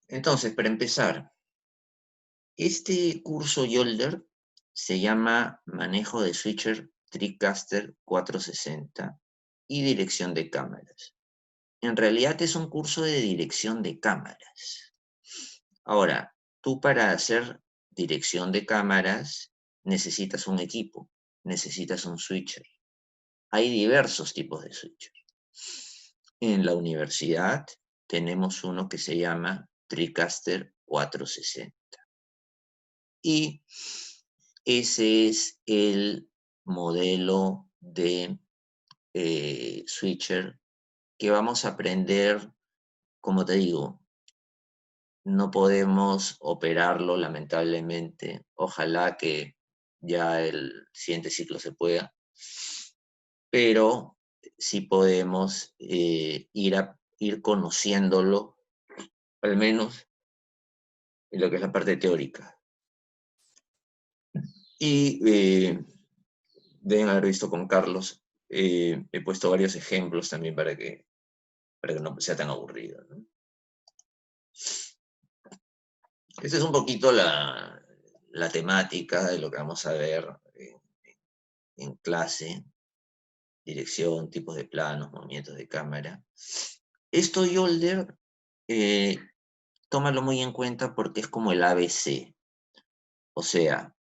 Entonces, para empezar, este curso Yolder se llama Manejo de Switcher TriCaster 460 y Dirección de Cámaras. En realidad es un curso de dirección de cámaras. Ahora, tú para hacer dirección de cámaras necesitas un equipo, necesitas un switcher. Hay diversos tipos de switcher. En la universidad tenemos uno que se llama TriCaster 460. Y ese es el modelo de switcher que vamos a aprender, como te digo, no podemos operarlo lamentablemente. Ojalá que ya el siguiente ciclo se pueda, pero sí podemos ir conociéndolo, al menos en lo que es la parte teórica. Y deben haber visto con Carlos, he puesto varios ejemplos también para que no sea tan aburrido, ¿no? Esta es un poquito la temática de lo que vamos a ver en clase: dirección, tipos de planos, movimientos de cámara. Esto Yolder, eh, tómalo muy en cuenta porque es como el ABC. O sea,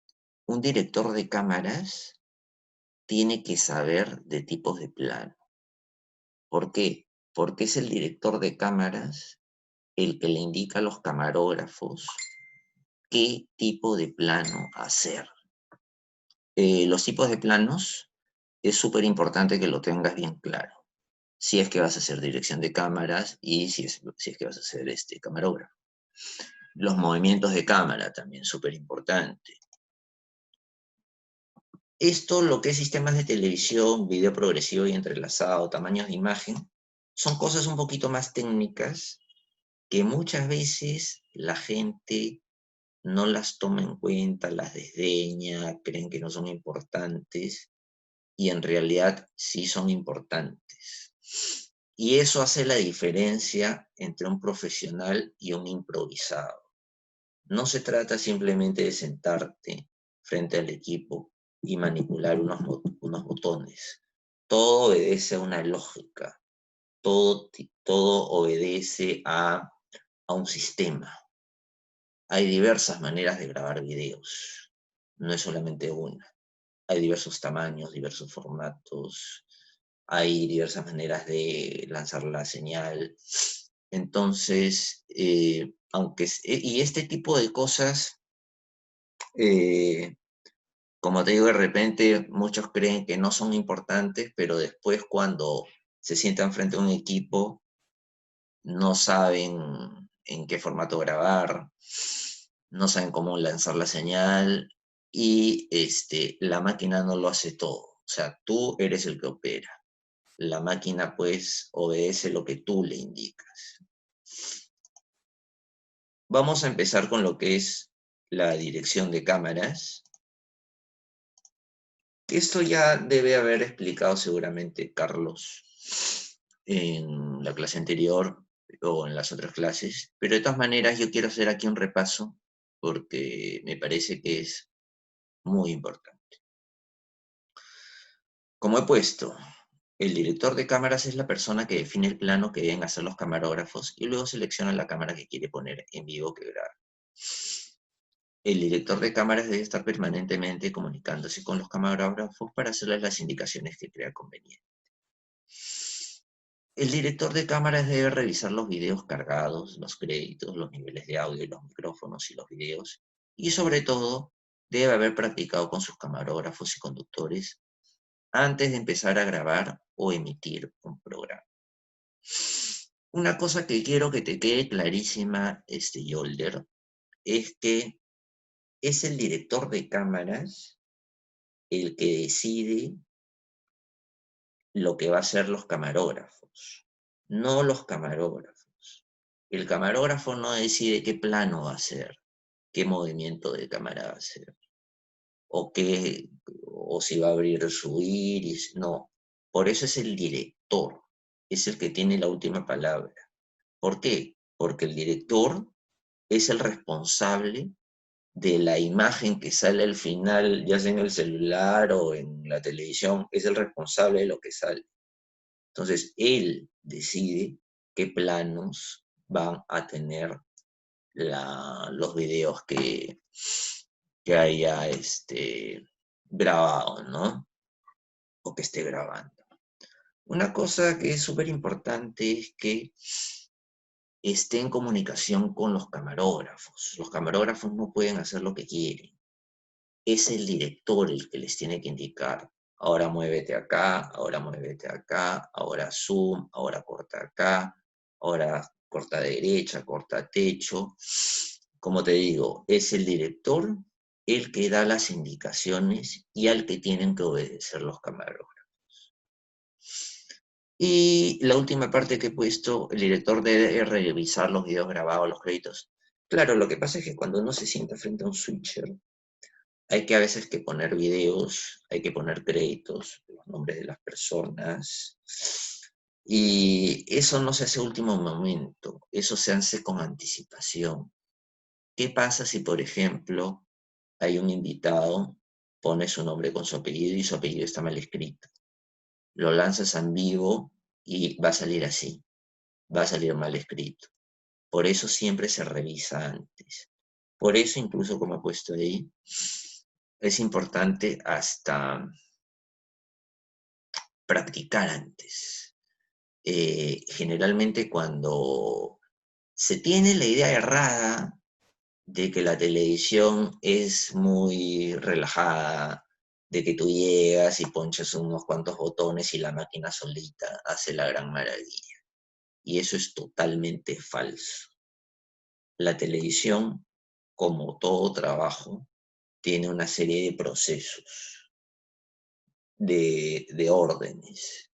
un director de cámaras tiene que saber de tipos de plano. ¿Por qué? Porque es el director de cámaras el que le indica a los camarógrafos qué tipo de plano hacer. Los tipos de planos es súper importante que lo tengas bien claro, si es que vas a hacer dirección de cámaras y si es que vas a hacer camarógrafo. Los movimientos de cámara también, súper importante. Esto, lo que es sistemas de televisión, video progresivo y entrelazado, tamaños de imagen, son cosas un poquito más técnicas que muchas veces la gente no las toma en cuenta, las desdeña, creen que no son importantes y en realidad sí son importantes. Y eso hace la diferencia entre un profesional y un improvisado. No se trata simplemente de sentarte frente al equipo y manipular unos botones. Todo obedece a una lógica, todo obedece a un sistema. Hay diversas maneras de grabar videos, no es solamente una. Hay diversos tamaños, diversos formatos, hay diversas maneras de lanzar la señal. Entonces, y este tipo de cosas, eh, como te digo, de repente muchos creen que no son importantes, pero después cuando se sientan frente a un equipo, no saben en qué formato grabar, no saben cómo lanzar la señal y la máquina no lo hace todo. O sea, tú eres el que opera. La máquina pues obedece lo que tú le indicas. Vamos a empezar con lo que es la dirección de cámaras. Esto ya debe haber explicado seguramente Carlos en la clase anterior o en las otras clases, pero de todas maneras yo quiero hacer aquí un repaso porque me parece que es muy importante. Como he puesto, el director de cámaras es la persona que define el plano que deben hacer los camarógrafos y luego selecciona la cámara que quiere poner en vivo que grabar. El director de cámaras debe estar permanentemente comunicándose con los camarógrafos para hacerles las indicaciones que crea conveniente. El director de cámaras debe revisar los videos cargados, los créditos, los niveles de audio, los micrófonos y los videos, y sobre todo, debe haber practicado con sus camarógrafos y conductores antes de empezar a grabar o emitir un programa. Una cosa que quiero que te quede clarísima, Yolder, es que es el director de cámaras el que decide lo que va a hacer los camarógrafos, no los camarógrafos. El camarógrafo no decide qué plano va a hacer, qué movimiento de cámara va a hacer, o si va a abrir su iris, no. Por eso es el director, es el que tiene la última palabra. ¿Por qué? Porque el director es el responsable de la imagen que sale al final, ya sea en el celular o en la televisión, es el responsable de lo que sale. Entonces, él decide qué planos van a tener los videos que haya grabado, ¿no? O que esté grabando. Una cosa que es súper importante es que esté en comunicación con los camarógrafos. Los camarógrafos no pueden hacer lo que quieren. Es el director el que les tiene que indicar, ahora muévete acá, ahora muévete acá, ahora zoom, ahora corta acá, ahora corta derecha, corta techo. Como te digo, es el director el que da las indicaciones y al que tienen que obedecer los camarógrafos. Y la última parte que he puesto, el director debe revisar los videos grabados, los créditos. Claro, lo que pasa es que cuando uno se sienta frente a un switcher, hay que a veces que poner videos, hay que poner créditos, los nombres de las personas. Y eso no se hace a último momento, eso se hace con anticipación. ¿Qué pasa si, por ejemplo, hay un invitado, pone su nombre con su apellido y su apellido está mal escrito? Lo lanzas en vivo y va a salir así, va a salir mal escrito. Por eso siempre se revisa antes. Por eso, incluso como he puesto ahí, es importante hasta practicar antes. Generalmente cuando se tiene la idea errada de que la televisión es muy relajada, de que tú llegas y ponchas unos cuantos botones y la máquina solita hace la gran maravilla. Y eso es totalmente falso. La televisión, como todo trabajo, tiene una serie de procesos, de órdenes.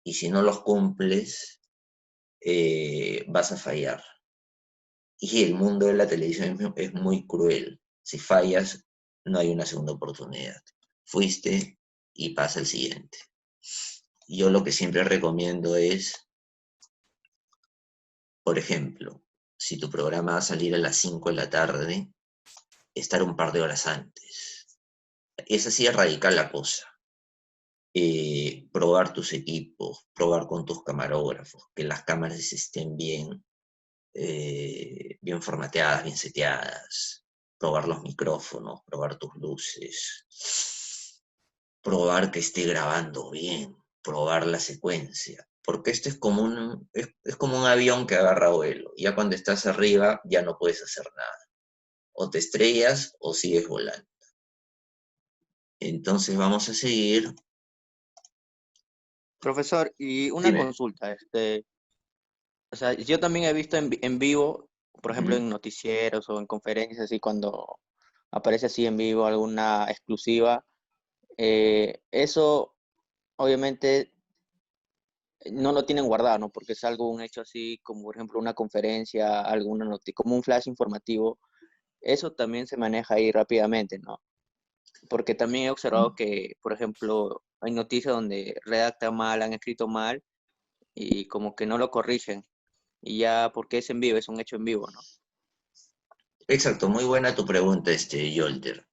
Y si no los cumples, vas a fallar. Y el mundo de la televisión es muy cruel. Si fallas, no hay una segunda oportunidad. Fuiste y pasa el siguiente. Yo lo que siempre recomiendo es, por ejemplo, si tu programa va a salir a las 5 de la tarde, estar un par de horas antes. Es así de radical la cosa. Probar tus equipos, probar con tus camarógrafos, que las cámaras estén bien formateadas, bien seteadas, probar los micrófonos, probar tus luces, probar que esté grabando bien, probar la secuencia, porque esto es como un avión que agarra vuelo. Ya cuando estás arriba ya no puedes hacer nada. O te estrellas o sigues volando. Entonces vamos a seguir. Profesor, y una Dime. consulta, o sea, yo también he visto en vivo, por ejemplo, Ujú. en noticieros o en conferencias, así cuando aparece así en vivo alguna exclusiva, eso obviamente no lo tienen guardado, ¿no? Porque es algo, un hecho así como, por ejemplo, una conferencia, alguna noticia, como un flash informativo, eso también se maneja ahí rápidamente, ¿no? Porque también he observado que, por ejemplo, hay noticias donde redactan mal, han escrito mal y como que no lo corrigen. Y ya, porque es en vivo, es un hecho en vivo, ¿no? Exacto, muy buena tu pregunta, Yolter.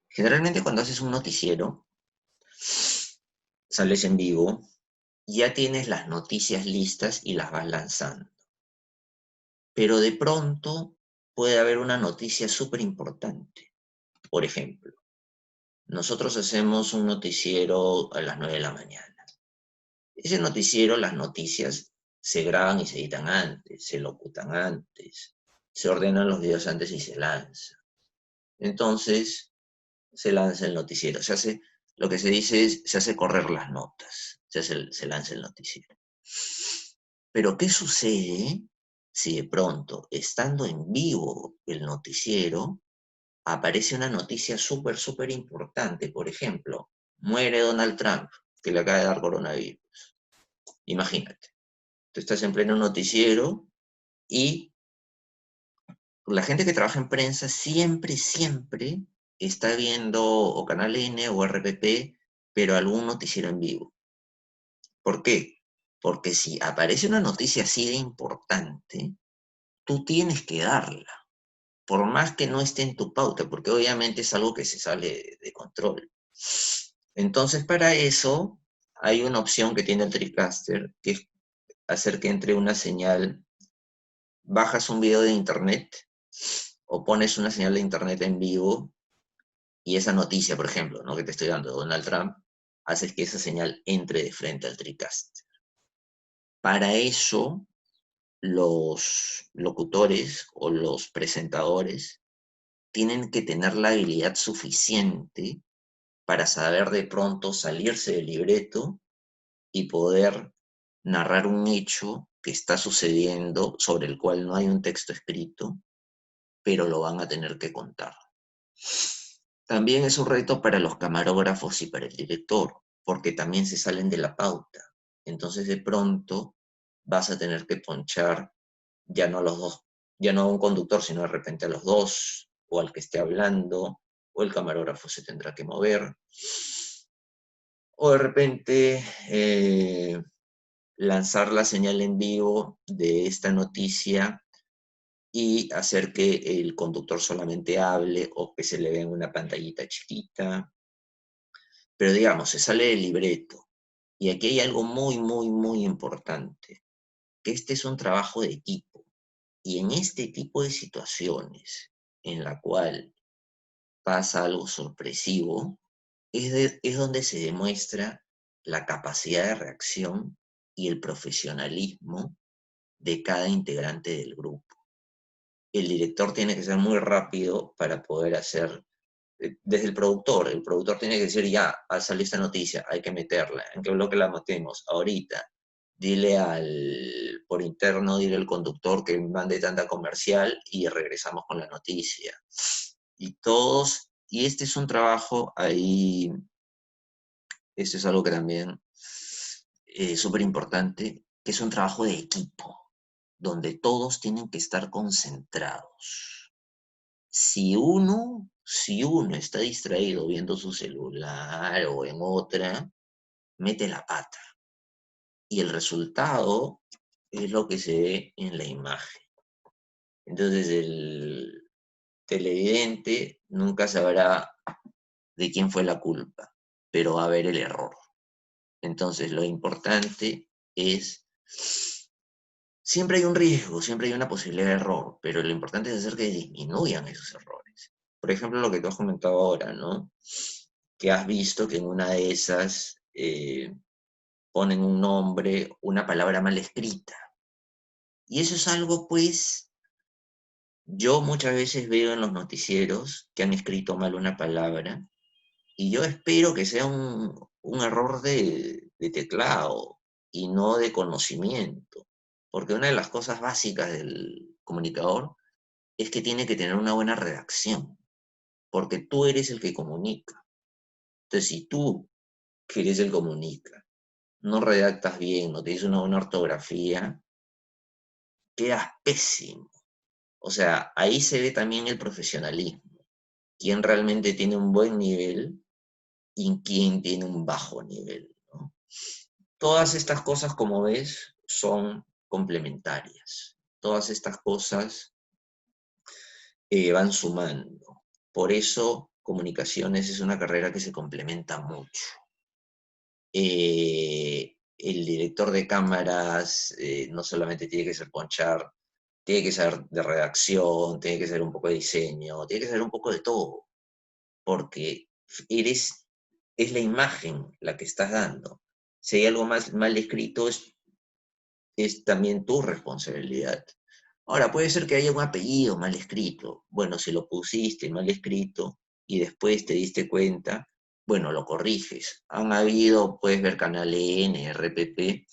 Generalmente cuando haces un noticiero, sales en vivo, ya tienes las noticias listas y las vas lanzando. Pero de pronto puede haber una noticia súper importante. Por ejemplo, nosotros hacemos un noticiero a las 9 de la mañana. Ese noticiero, las noticias se graban y se editan antes, se locutan antes, se ordenan los videos antes y se lanza. Entonces, se lanza el noticiero. Lo que se dice es, se hace correr las notas, se lanza el noticiero. Pero, ¿qué sucede si de pronto, estando en vivo el noticiero, aparece una noticia súper, súper importante? Por ejemplo, muere Donald Trump, que le acaba de dar coronavirus. Imagínate, tú estás en pleno noticiero y la gente que trabaja en prensa siempre, siempre está viendo o Canal N o RPP, pero algún noticiero en vivo. ¿Por qué? Porque si aparece una noticia así de importante, tú tienes que darla, por más que no esté en tu pauta, porque obviamente es algo que se sale de control. Entonces, para eso hay una opción que tiene el TriCaster, que es hacer que entre una señal, bajas un video de internet o pones una señal de internet en vivo y esa noticia, por ejemplo, ¿no? que te estoy dando de Donald Trump, haces que esa señal entre de frente al TriCaster. Para eso, los locutores o los presentadores tienen que tener la habilidad suficiente para saber de pronto salirse del libreto y poder narrar un hecho que está sucediendo sobre el cual no hay un texto escrito, pero lo van a tener que contar. También es un reto para los camarógrafos y para el director, porque también se salen de la pauta. Entonces de pronto vas a tener que ponchar ya no a los dos, ya no a un conductor, sino de repente a los dos, o al que esté hablando, o el camarógrafo se tendrá que mover, o de repente lanzar la señal en vivo de esta noticia y hacer que el conductor solamente hable o que se le vea en una pantallita chiquita. Pero digamos, se sale del libreto. Y aquí hay algo muy, muy, muy importante, que este es un trabajo de equipo. Y en este tipo de situaciones en la cual pasa algo sorpresivo, es donde se demuestra la capacidad de reacción y el profesionalismo de cada integrante del grupo. El director tiene que ser muy rápido para poder hacer, desde el productor tiene que decir, ya, ha salido esta noticia, hay que meterla, ¿en qué bloque la metemos? Ahorita. Dile por interno, dile al conductor que mande tanta comercial y regresamos con la noticia. Y este es un trabajo ahí, este es algo que también es súper importante, que es un trabajo de equipo, donde todos tienen que estar concentrados. Si uno está distraído viendo su celular o en otra, mete la pata. Y el resultado es lo que se ve en la imagen. Entonces el televidente nunca sabrá de quién fue la culpa, pero va a ver el error. Entonces lo importante es, siempre hay un riesgo, siempre hay una posibilidad de error, pero lo importante es hacer que disminuyan esos errores. Por ejemplo, lo que tú has comentado ahora, ¿no? Que has visto que en una de esas ponen un nombre, una palabra mal escrita. Y eso es algo, pues, yo muchas veces veo en los noticieros que han escrito mal una palabra y yo espero que sea un error de teclado y no de conocimiento. Porque una de las cosas básicas del comunicador es que tiene que tener una buena redacción, porque tú eres el que comunica. Entonces, si tú, que eres el comunica, no redactas bien, no tienes una buena ortografía, quedas pésimo. O sea, ahí se ve también el profesionalismo. Quién realmente tiene un buen nivel y quién tiene un bajo nivel, ¿no? Todas estas cosas, como ves, son complementarias. Todas estas cosas van sumando. Por eso, comunicaciones es una carrera que se complementa mucho. El director de cámaras no solamente tiene que ser ponchar, tiene que ser de redacción, tiene que ser un poco de diseño, tiene que ser un poco de todo, porque es la imagen la que estás dando. Si hay algo más mal escrito, es también tu responsabilidad. Ahora, puede ser que haya un apellido mal escrito. Bueno, si lo pusiste mal escrito y después te diste cuenta, bueno, lo corriges. Han habido, puedes ver Canal N, RPP,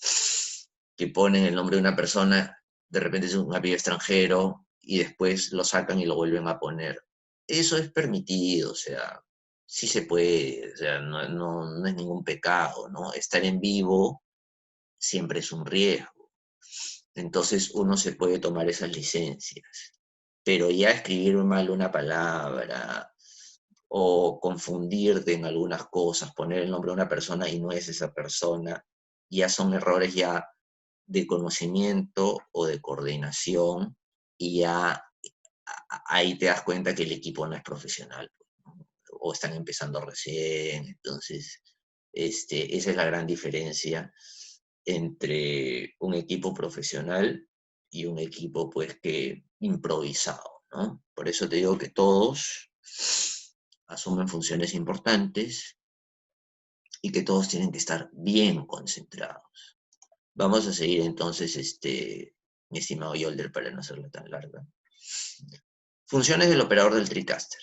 que ponen el nombre de una persona, de repente es un apellido extranjero, y después lo sacan y lo vuelven a poner. Eso es permitido, o sea, sí se puede, o sea, no es ningún pecado, ¿no? Estar en vivo siempre es un riesgo. Entonces uno se puede tomar esas licencias. Pero ya escribir mal una palabra o confundirte en algunas cosas, poner el nombre de una persona y no es esa persona, ya son errores ya de conocimiento o de coordinación y ya ahí te das cuenta que el equipo no es profesional, ¿no? O están empezando recién, entonces esa es la gran diferencia entre un equipo profesional y un equipo pues que improvisado, ¿no? Por eso te digo que todos asumen funciones importantes y que todos tienen que estar bien concentrados. Vamos a seguir entonces, mi estimado Yolder, para no hacerla tan larga. Funciones del operador del TriCaster.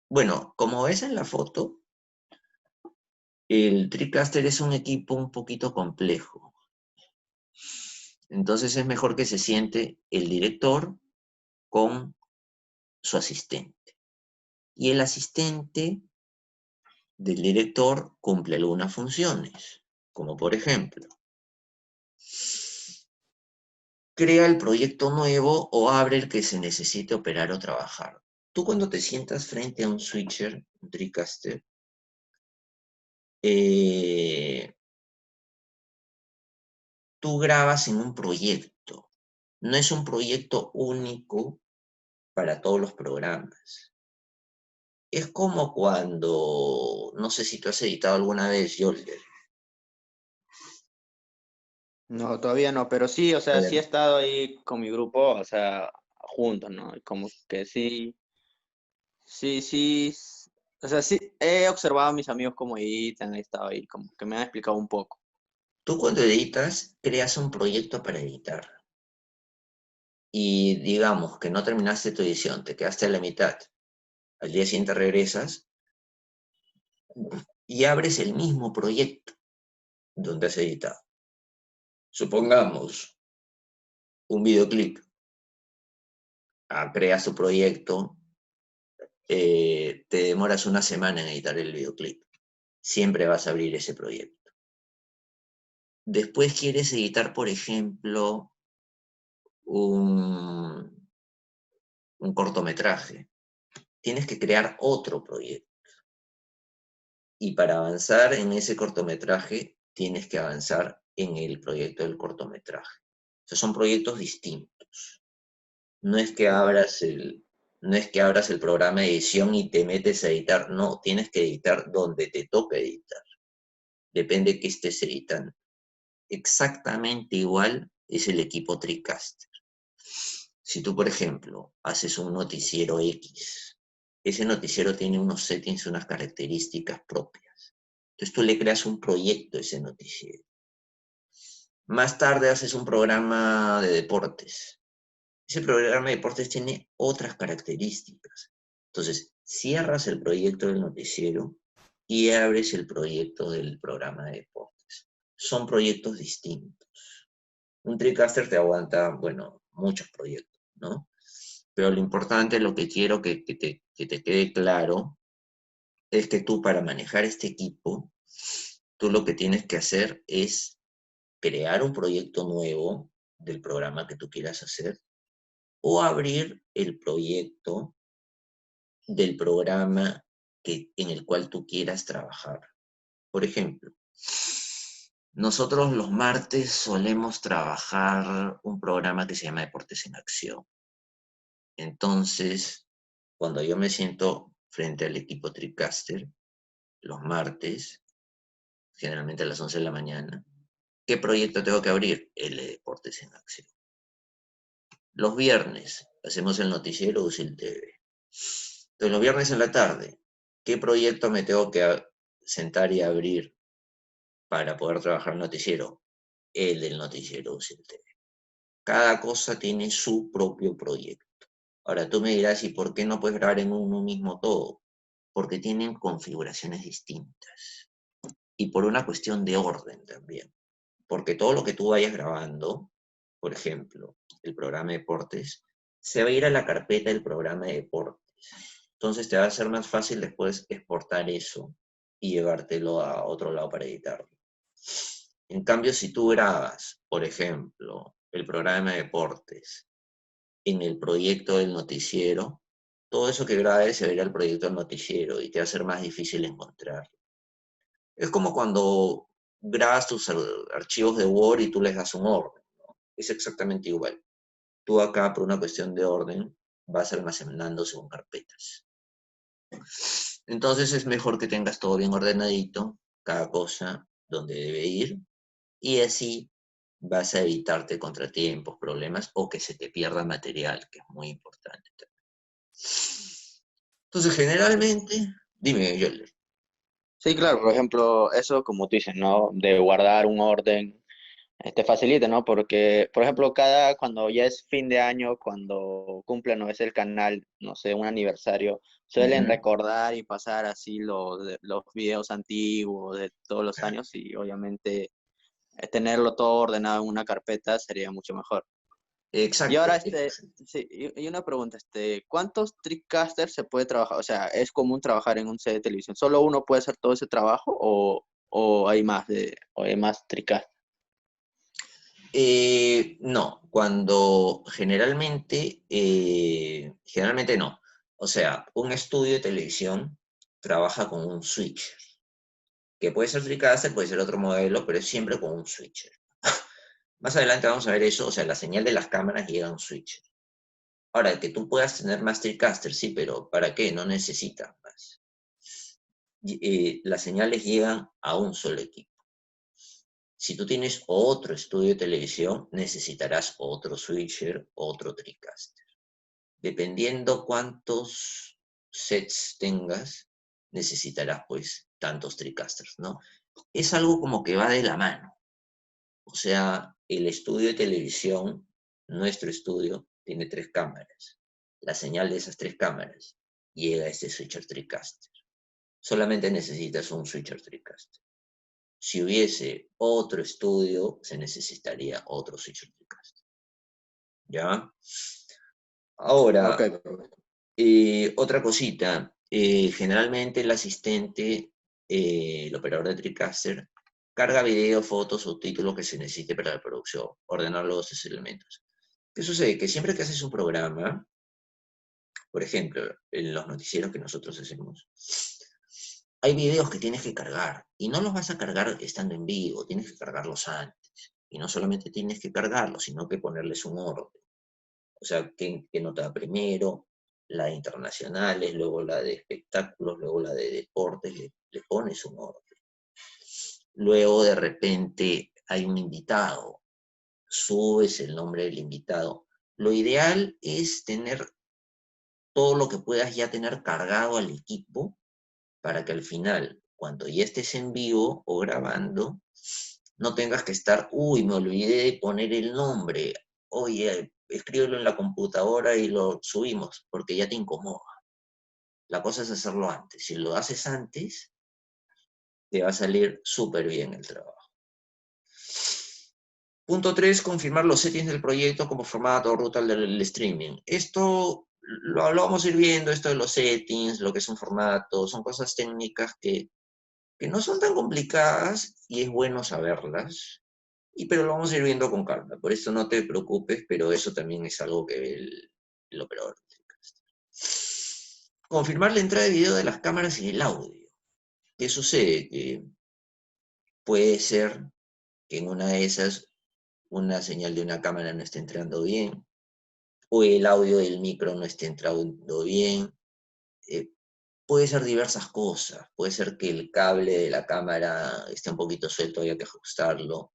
Bueno, como ves en la foto, el TriCaster es un equipo un poquito complejo. Entonces es mejor que se siente el director con su asistente. Y el asistente del director cumple algunas funciones, como por ejemplo, crea el proyecto nuevo o abre el que se necesite operar o trabajar. Tú cuando te sientas frente a un switcher, un TriCaster, tú grabas en un proyecto. No es un proyecto único para todos los programas. Es como cuando, no sé si tú has editado alguna vez, Yolder. No, todavía no, pero sí, o A sea, sí he ver, estado ahí con mi grupo, o sea, juntos, ¿no? Y como que sí, sí, sí, o sea, sí, he observado a mis amigos como editan, he estado ahí, como que me han explicado un poco. tú cuando editas, creas un proyecto para editar. Y digamos que no terminaste tu edición, te quedaste a la mitad. Al día siguiente regresas y abres el mismo proyecto donde has editado. Supongamos un videoclip. Creas tu proyecto, te demoras una semana en editar el videoclip. Siempre vas a abrir ese proyecto. Después quieres editar, por ejemplo, un, un cortometraje. Tienes que crear otro proyecto. Y para avanzar en ese cortometraje, tienes que avanzar en el proyecto del cortometraje. O sea, son proyectos distintos. No es que Claro. abras no es que abras el programa de edición y te metes a editar. No, tienes que editar donde te toca editar. Depende de qué estés editando. Exactamente igual es el equipo TriCaster. Si tú, por ejemplo, haces un noticiero X, ese noticiero tiene unos settings, unas características propias. Entonces tú le creas un proyecto a ese noticiero. Más tarde haces un programa de deportes. Ese programa de deportes tiene otras características. Entonces, cierras el proyecto del noticiero y abres el proyecto del programa de deportes. Son proyectos distintos. Un TriCaster te aguanta, bueno, muchos proyectos, ¿no? Pero lo importante, lo que quiero que te quede claro, es que tú para manejar este equipo, tú lo que tienes que hacer es crear un proyecto nuevo del programa que tú quieras hacer o abrir el proyecto del programa en el cual tú quieras trabajar. Por ejemplo, nosotros los martes solemos trabajar un programa que se llama Deportes en Acción. Entonces, cuando yo me siento frente al equipo TriCaster, los martes, generalmente a las 11 de la mañana, ¿qué proyecto tengo que abrir? El de Deportes en Acción. Los viernes hacemos el noticiero UCIL TV. Entonces, los viernes en la tarde, ¿qué proyecto me tengo que sentar y abrir para poder trabajar el noticiero? El del noticiero UCIL TV. Cada cosa tiene su propio proyecto. Ahora tú me dirás, ¿y por qué no puedes grabar en uno mismo todo? Porque tienen configuraciones distintas. Y por una cuestión de orden también. Porque todo lo que tú vayas grabando, por ejemplo, el programa de deportes, se va a ir a la carpeta del programa de deportes. Entonces te va a ser más fácil después exportar eso y llevártelo a otro lado para editarlo. En cambio, si tú grabas, por ejemplo, el programa de deportes en el proyecto del noticiero, todo eso que grabes se va a ir al proyecto del noticiero y te va a ser más difícil encontrarlo. Es como cuando grabas tus archivos de Word y tú les das un orden, ¿no? Es exactamente igual. Tú acá, por una cuestión de orden, vas almacenando según carpetas. Entonces es mejor que tengas todo bien ordenadito, cada cosa donde debe ir, y así vas a evitarte contratiempos, problemas o que se te pierda material, que es muy importante. Entonces, generalmente, dime, Yoler. Sí, claro, por ejemplo, eso como tú dices, ¿no? De guardar un orden, te facilita, ¿no? Porque, por ejemplo, cuando ya es fin de año, cuando cumple, no es el canal, no sé, un aniversario, suelen Ujú. recordar y pasar así los videos antiguos de todos los años y obviamente tenerlo todo ordenado en una carpeta sería mucho mejor. Y Exacto. ahora, sí, y una pregunta, ¿cuántos Trickcasters se puede trabajar? O sea, ¿es común trabajar en un set de televisión? ¿Solo uno puede hacer todo ese trabajo o hay más o hay más Trickcasters? No, cuando generalmente no. O sea, un estudio de televisión trabaja con un switcher, que puede ser TriCaster, puede ser otro modelo, pero es siempre con un switcher. Más adelante vamos a ver eso, o sea, la señal de las cámaras llega a un switcher. Ahora, que tú puedas tener más TriCaster, sí, pero ¿para qué? No necesitas más. Las señales llegan a un solo equipo. Si tú tienes otro estudio de televisión, necesitarás otro switcher, otro TriCaster. Dependiendo cuántos sets tengas, necesitarás pues tantos TriCasters, ¿no? Es algo como que va de la mano. O sea, el estudio de televisión, nuestro estudio, tiene 3 cámaras. La señal de esas 3 cámaras llega a este switcher TriCaster. Solamente necesitas un switcher TriCaster. Si hubiese otro estudio, se necesitaría otro switcher TriCaster. ¿Ya? Ok, Ahora, perfecto. otra cosita, generalmente el asistente, el operador de TriCaster, carga video, fotos, subtítulos que se necesite para la producción, ordenar los esos elementos. ¿Qué sucede? Que siempre que haces un programa, por ejemplo, en los noticieros que nosotros hacemos, hay videos que tienes que cargar y no los vas a cargar estando en vivo, tienes que cargarlos antes. Y no solamente tienes que cargarlos, sino que ponerles un orden. O sea, qué nota primero, la de internacionales, luego la de espectáculos, luego la de deportes, le pones un orden. Luego de repente hay un invitado, subes el nombre del invitado. Lo ideal es tener todo lo que puedas ya tener cargado al equipo para que al final, cuando ya estés en vivo o grabando, no tengas que estar, uy, me olvidé de poner el nombre, oye, escríbelo en la computadora y lo subimos, porque ya te incomoda. La cosa es hacerlo antes. Si lo haces antes, te va a salir súper bien el trabajo. Punto 3, confirmar los settings del proyecto como formato o ruta del streaming. Esto lo vamos a ir viendo, esto de los settings, lo que es un formato, son cosas técnicas que no son tan complicadas y es bueno saberlas, pero lo vamos a ir viendo con calma. Por eso no te preocupes, pero eso también es algo que ve el operador. Confirmar la entrada de video de las cámaras y el audio. ¿Qué sucede? Que puede ser que en una de esas una señal de una cámara no esté entrando bien, o el audio del micro no esté entrando bien. Eh, Puede ser diversas cosas. Puede ser que el cable de la cámara esté un poquito suelto, haya que ajustarlo.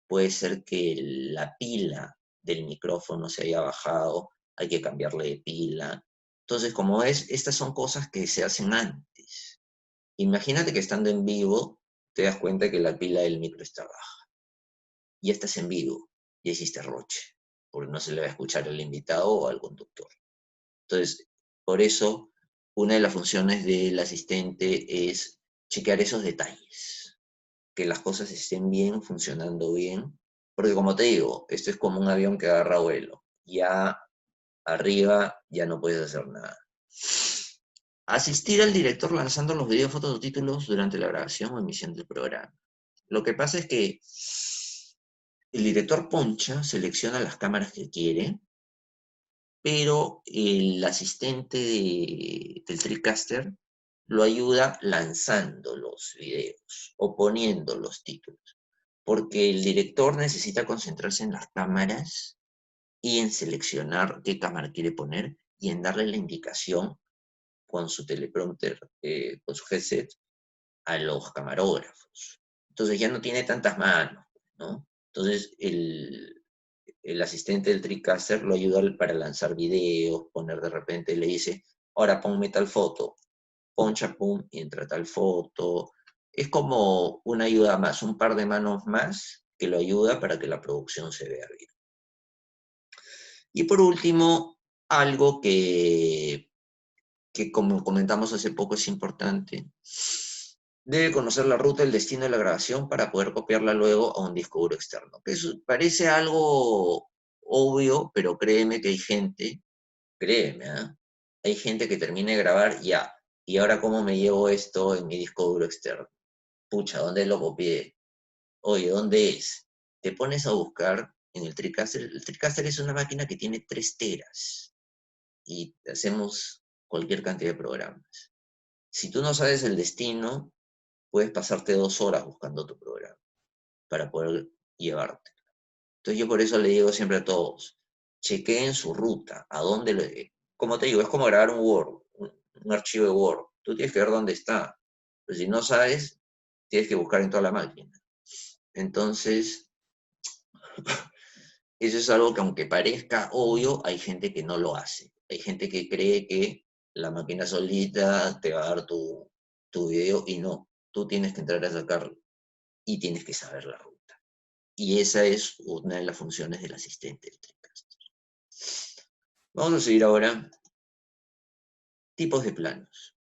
Puede ser que la pila del micrófono se haya bajado, hay que cambiarle de pila. Entonces, como ves, estas son cosas que se hacen antes. Imagínate que estando en vivo te das cuenta que la pila del micro está baja. Ya estás en vivo, ya hiciste roche, porque no se le va a escuchar al invitado o al conductor. Entonces, por eso, una de las funciones del asistente es chequear esos detalles, que las cosas estén bien, funcionando bien, porque como te digo, esto es como un avión que agarra vuelo. Ya arriba ya no puedes hacer nada. Asistir al director lanzando los videos, fotos o títulos durante la grabación o emisión del programa. Lo que pasa es que el director poncha, selecciona las cámaras que quiere, pero el asistente del TriCaster lo ayuda lanzando los videos o poniendo los títulos, porque el director necesita concentrarse en las cámaras y en seleccionar qué cámara quiere poner y en darle la indicación con su teleprompter, con su headset, a los camarógrafos. Entonces ya no tiene tantas manos, ¿no? Entonces el asistente del TriCaster lo ayuda para lanzar videos, poner de repente, le dice, ahora ponme tal foto, poncha, pum, y entra tal foto. Es como una ayuda más, un par de manos más que lo ayuda para que la producción se vea bien. Y por último, algo que como comentamos hace poco es importante, debe conocer la ruta, el destino de la grabación para poder copiarla luego a un disco duro externo. Que eso parece algo obvio, pero créeme que hay gente, créeme, ¿eh? Hay gente que termina de grabar ya. ¿Y ahora cómo me llevo esto en mi disco duro externo? Pucha, ¿dónde lo copié? Oye, ¿dónde es? Te pones a buscar en el TriCaster. El TriCaster es una máquina que tiene 3 teras y hacemos cualquier cantidad de programas. Si tú no sabes el destino, puedes pasarte 2 horas buscando tu programa para poder llevarte. Entonces yo por eso le digo siempre a todos, chequeen su ruta, a dónde lo... Como te digo, es como grabar un Word, un archivo de Word. Tú tienes que ver dónde está. Pero si no sabes, tienes que buscar en toda la máquina. Entonces, eso es algo que aunque parezca obvio, hay gente que no lo hace. Hay gente que cree que la máquina solita te va a dar tu video y no. Tú tienes que entrar a sacarlo y tienes que saber la ruta. Y esa es una de las funciones del asistente del TriCaster. Vamos a seguir ahora. Tipos de planos.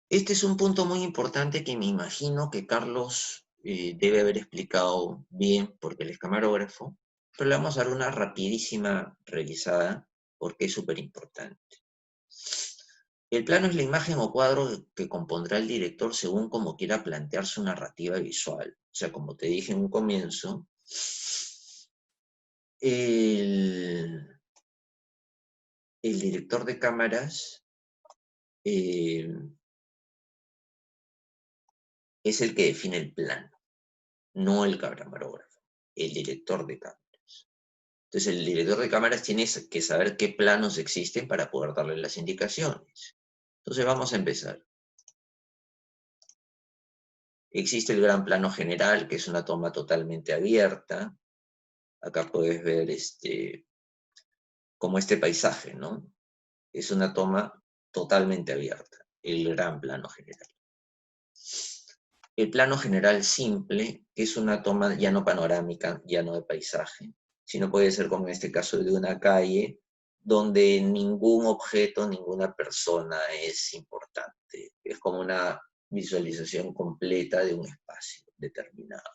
Este es un punto muy importante que me imagino que Carlos debe haber explicado bien porque él es camarógrafo, pero le vamos a dar una rapidísima revisada porque es súper importante. El plano es la imagen o cuadro que compondrá el director según como quiera plantear su narrativa visual. O sea, como te dije en un comienzo, el, el director de cámaras eh, es el que define el plano, no el camarógrafo, el director de cámaras. Entonces el director de cámaras tiene que saber qué planos existen para poder darle las indicaciones. Entonces vamos a empezar. Existe el gran plano general, que es una toma totalmente abierta. Acá puedes ver como este paisaje, ¿no? Es una toma totalmente abierta, el gran plano general. El plano general simple, que es una toma ya no panorámica, ya no de paisaje, sino puede ser como en este caso de una calle, donde ningún objeto, ninguna persona es importante. Es como una visualización completa de un espacio determinado.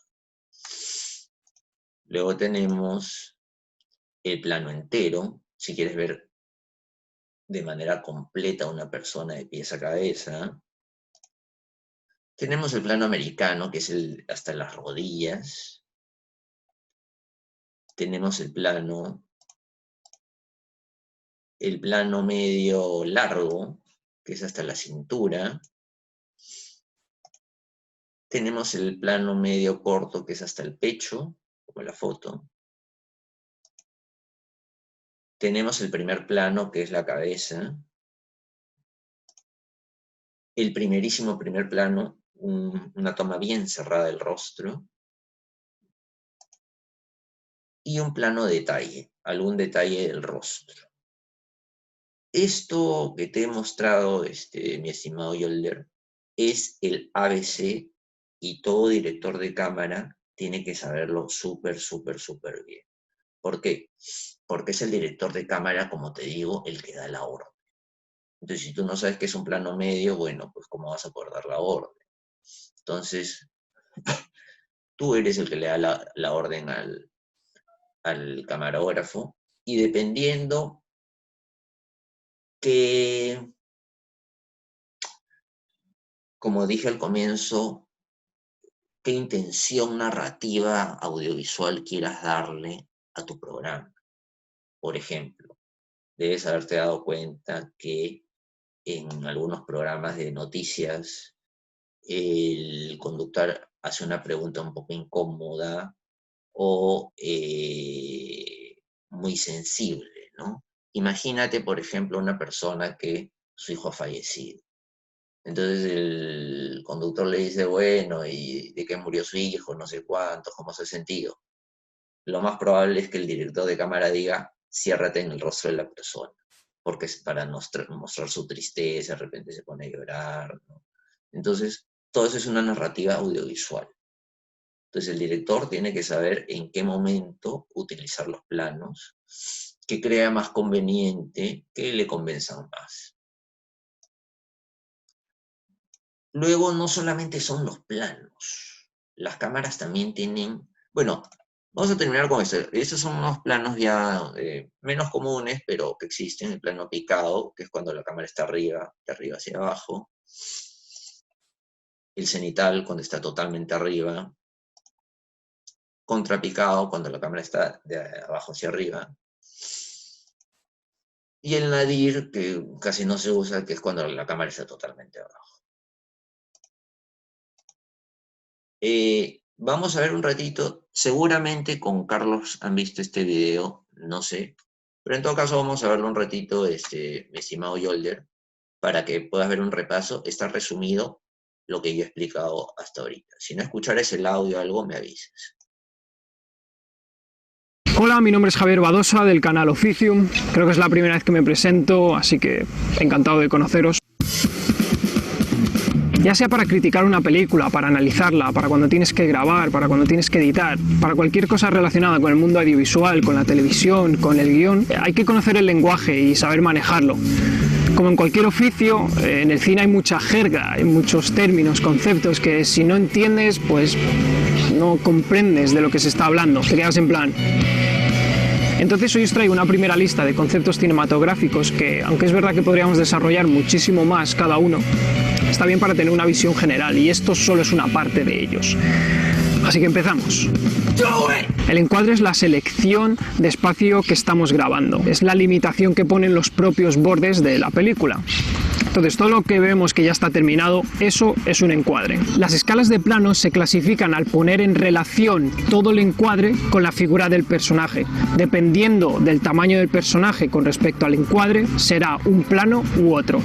Luego tenemos el plano entero, si quieres ver de manera completa una persona de pies a cabeza. Tenemos el plano americano, que es hasta las rodillas. Tenemos el plano medio largo, que es hasta la cintura. Tenemos el plano medio corto, que es hasta el pecho, como la foto. Tenemos el primer plano, que es la cabeza. El primerísimo primer plano, una toma bien cerrada del rostro. Y un plano detalle, algún detalle del rostro. Esto que te he mostrado, mi estimado Yolder, es el ABC y todo director de cámara tiene que saberlo súper, súper, súper bien. ¿Por qué? Porque es el director de cámara, como te digo, el que da la orden. Entonces, si tú no sabes qué es un plano medio, bueno, pues ¿cómo vas a poder dar la orden? Entonces, tú eres el que le da la orden al camarógrafo y dependiendo que, como dije al comienzo, qué intención narrativa audiovisual quieras darle a tu programa. Por ejemplo, debes haberte dado cuenta que en algunos programas de noticias el conductor hace una pregunta un poco incómoda o muy sensible, ¿no? Imagínate, por ejemplo, una persona que su hijo ha fallecido. Entonces el conductor le dice, bueno, ¿y de qué murió su hijo? No sé cuánto, ¿cómo se ha sentido? Lo más probable es que el director de cámara diga, ciérrate en el rostro de la persona, porque es para mostrar su tristeza, de repente se pone a llorar, ¿no? Entonces, todo eso es una narrativa audiovisual. Entonces, el director tiene que saber en qué momento utilizar los planos que crea más conveniente, que le convenzan más. Luego, no solamente son los planos, las cámaras también tienen, bueno, vamos a terminar con esto. Estos son unos planos ya menos comunes, pero que existen. El plano picado, que es cuando la cámara está arriba, de arriba hacia abajo. El cenital, cuando está totalmente arriba. Contrapicado, cuando la cámara está de abajo hacia arriba. Y el nadir, que casi no se usa, que es cuando la cámara está totalmente abajo. Vamos a ver un ratito, seguramente con Carlos han visto este video, no sé, pero en todo caso vamos a verlo un ratito, mi estimado Yolder, para que puedas ver un repaso. Está resumido lo que yo he explicado hasta ahorita. Si no escuchares el audio o algo, me avisas. Hola, mi nombre es Javier Badosa del canal Oficium. Creo que es la primera vez que me presento, así que encantado de conoceros. Ya sea para criticar una película, para analizarla, para cuando tienes que grabar, para cuando tienes que editar, para cualquier cosa relacionada con el mundo audiovisual, con la televisión, con el guión, hay que conocer el lenguaje y saber manejarlo. Como en cualquier oficio, en el cine hay mucha jerga, hay muchos términos, conceptos que si no entiendes, pues no comprendes de lo que se está hablando, te quedas en plan. Entonces hoy os traigo una primera lista de conceptos cinematográficos que, aunque es verdad que podríamos desarrollar muchísimo más cada uno, está bien para tener una visión general, y esto solo es una parte de ellos. Así que empezamos. El encuadre es la selección de espacio que estamos grabando. Es la limitación que ponen los propios bordes de la película. Entonces, todo lo que vemos que ya está terminado, eso es un encuadre. Las escalas de planos se clasifican al poner en relación todo el encuadre con la figura del personaje. Dependiendo del tamaño del personaje con respecto al encuadre, será un plano u otro.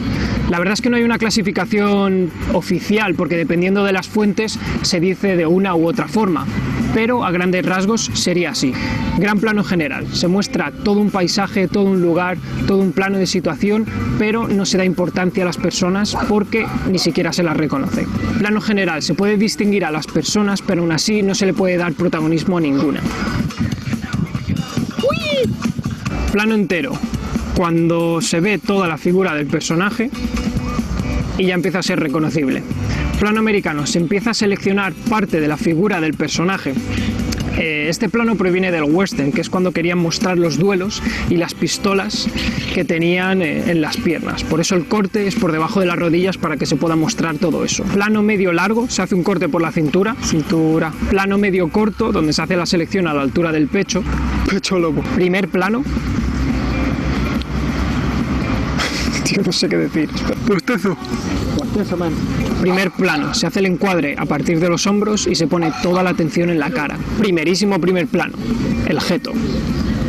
La verdad es que no hay una clasificación oficial, porque dependiendo de las fuentes se dice de una u otra forma, pero a grandes rasgos sería así. Gran plano general, se muestra todo un paisaje, todo un lugar, todo un plano de situación, pero no se da importancia a las personas porque ni siquiera se las reconoce. Plano general, se puede distinguir a las personas, pero aún así no se le puede dar protagonismo a ninguna. ¡Uy! Plano entero, cuando se ve toda la figura del personaje y ya empieza a ser reconocible. Plano americano, se empieza a seleccionar parte de la figura del personaje. Este plano proviene del western, que es cuando querían mostrar los duelos y las pistolas que tenían en las piernas. Por eso el corte es por debajo de las rodillas, para que se pueda mostrar todo eso. Plano medio largo, se hace un corte por la cintura. Plano medio corto, donde se hace la selección a la altura del pecho. Pecho lobo. Primer plano. Tío, no sé qué decir. Bostezo. Primer plano, se hace el encuadre a partir de los hombros y se pone toda la atención en la cara. Primerísimo primer plano, el jeto.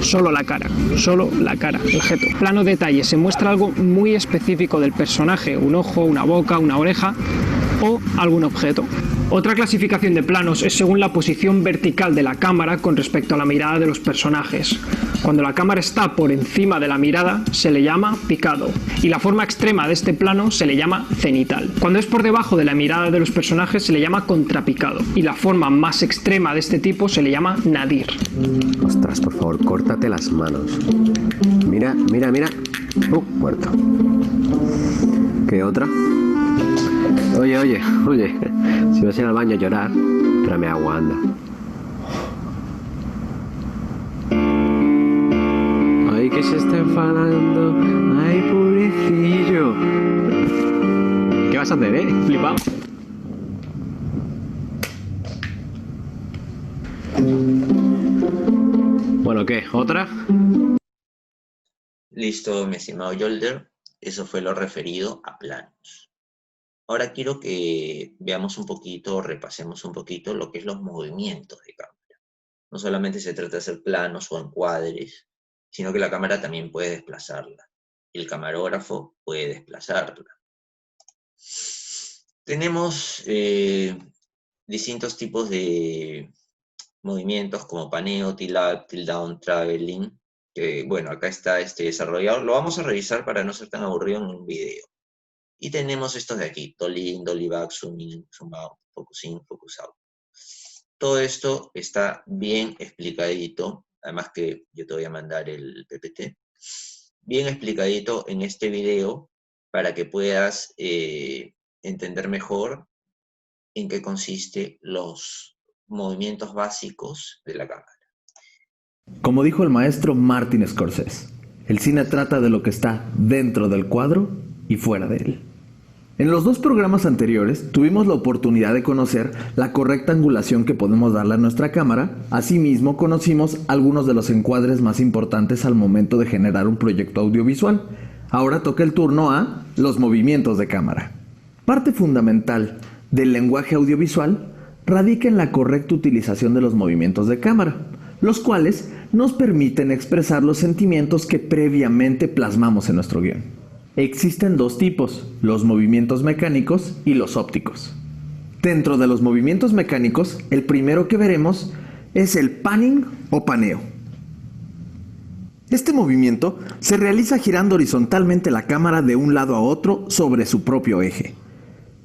Solo la cara, el jeto. Plano detalle, se muestra algo muy específico del personaje, un ojo, una boca, una oreja o algún objeto. Otra clasificación de planos es según la posición vertical de la cámara con respecto a la mirada de los personajes. Cuando la cámara está por encima de la mirada se le llama picado, y la forma extrema de este plano se le llama cenital. Cuando es por debajo de la mirada de los personajes se le llama contrapicado, y la forma más extrema de este tipo se le llama nadir. Ostras, por favor, córtate las manos. Mira, mira, mira. Muerto. ¿Qué otra? Oye, si vas a ir al baño a llorar, tráeme agua, anda. Ay, que se está enfadando. Ay, pobrecillo. ¿Qué vas a hacer, flipado? Bueno, ¿qué? ¿Otra? Listo, mi estimado Yolder. Eso fue lo referido a planos. Ahora quiero que veamos un poquito, repasemos un poquito lo que es los movimientos de cámara. No solamente se trata de hacer planos o encuadres, sino que la cámara también puede desplazarla. El camarógrafo puede desplazarla. Tenemos distintos tipos de movimientos como paneo, tilt up, tilt down, traveling, que bueno, acá está desarrollado. Lo vamos a revisar para no ser tan aburrido en un video. Y tenemos estos de aquí, dolly in, dolly back, zoom in, zoom out, focus in, focus out. Todo esto está bien explicadito, además que yo te voy a mandar el PPT, bien explicadito en este video para que puedas entender mejor en qué consiste los movimientos básicos de la cámara. Como dijo el maestro Martin Scorsese, el cine trata de lo que está dentro del cuadro y fuera de él. En los 2 programas anteriores tuvimos la oportunidad de conocer la correcta angulación que podemos darle a nuestra cámara. Asimismo, conocimos algunos de los encuadres más importantes al momento de generar un proyecto audiovisual. Ahora toca el turno a los movimientos de cámara. Parte fundamental del lenguaje audiovisual radica en la correcta utilización de los movimientos de cámara, los cuales nos permiten expresar los sentimientos que previamente plasmamos en nuestro guión. Existen 2 tipos, los movimientos mecánicos y los ópticos. Dentro de los movimientos mecánicos, el primero que veremos es el panning o paneo. Este movimiento se realiza girando horizontalmente la cámara de un lado a otro sobre su propio eje.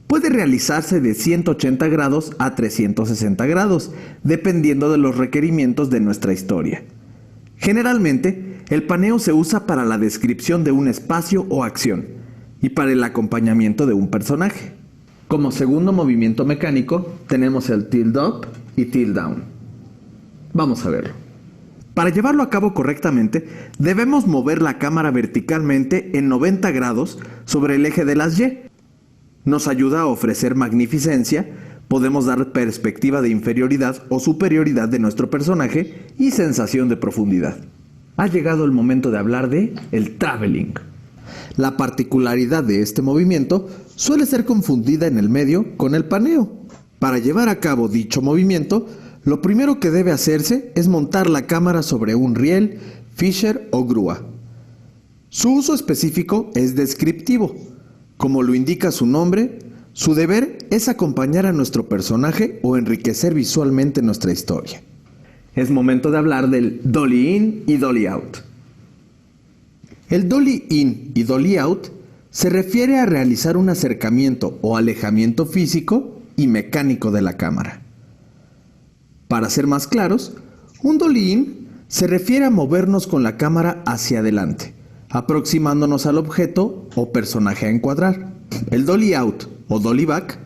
Puede realizarse de 180 grados a 360 grados, dependiendo de los requerimientos de nuestra historia. Generalmente, el paneo se usa para la descripción de un espacio o acción y para el acompañamiento de un personaje. Como segundo movimiento mecánico, tenemos el tilt up y tilt down. Vamos a verlo. Para llevarlo a cabo correctamente, debemos mover la cámara verticalmente en 90 grados sobre el eje de las Y. Nos ayuda a ofrecer magnificencia, podemos dar perspectiva de inferioridad o superioridad de nuestro personaje y sensación de profundidad. Ha llegado el momento de hablar de el traveling. La particularidad de este movimiento suele ser confundida en el medio con el paneo. Para llevar a cabo dicho movimiento, lo primero que debe hacerse es montar la cámara sobre un riel, fisher o grúa. Su uso específico es descriptivo. Como lo indica su nombre, su deber es acompañar a nuestro personaje o enriquecer visualmente nuestra historia. Es momento de hablar del dolly in y dolly out. El dolly in y dolly out se refiere a realizar un acercamiento o alejamiento físico y mecánico de la cámara. Para ser más claros, un dolly in se refiere a movernos con la cámara hacia adelante, aproximándonos al objeto o personaje a encuadrar. El dolly out o dolly back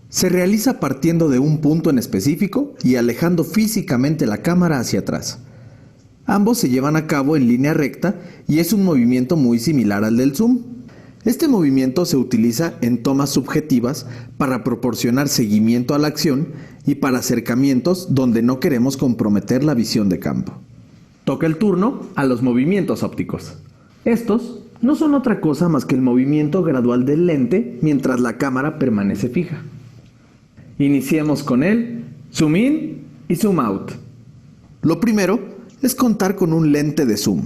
se realiza partiendo de un punto en específico y alejando físicamente la cámara hacia atrás. Ambos se llevan a cabo en línea recta y es un movimiento muy similar al del zoom. Este movimiento se utiliza en tomas subjetivas para proporcionar seguimiento a la acción y para acercamientos donde no queremos comprometer la visión de campo. Toca el turno a los movimientos ópticos. Estos no son otra cosa más que el movimiento gradual del lente mientras la cámara permanece fija. Iniciemos con el zoom in y zoom out. Lo primero es contar con un lente de zoom.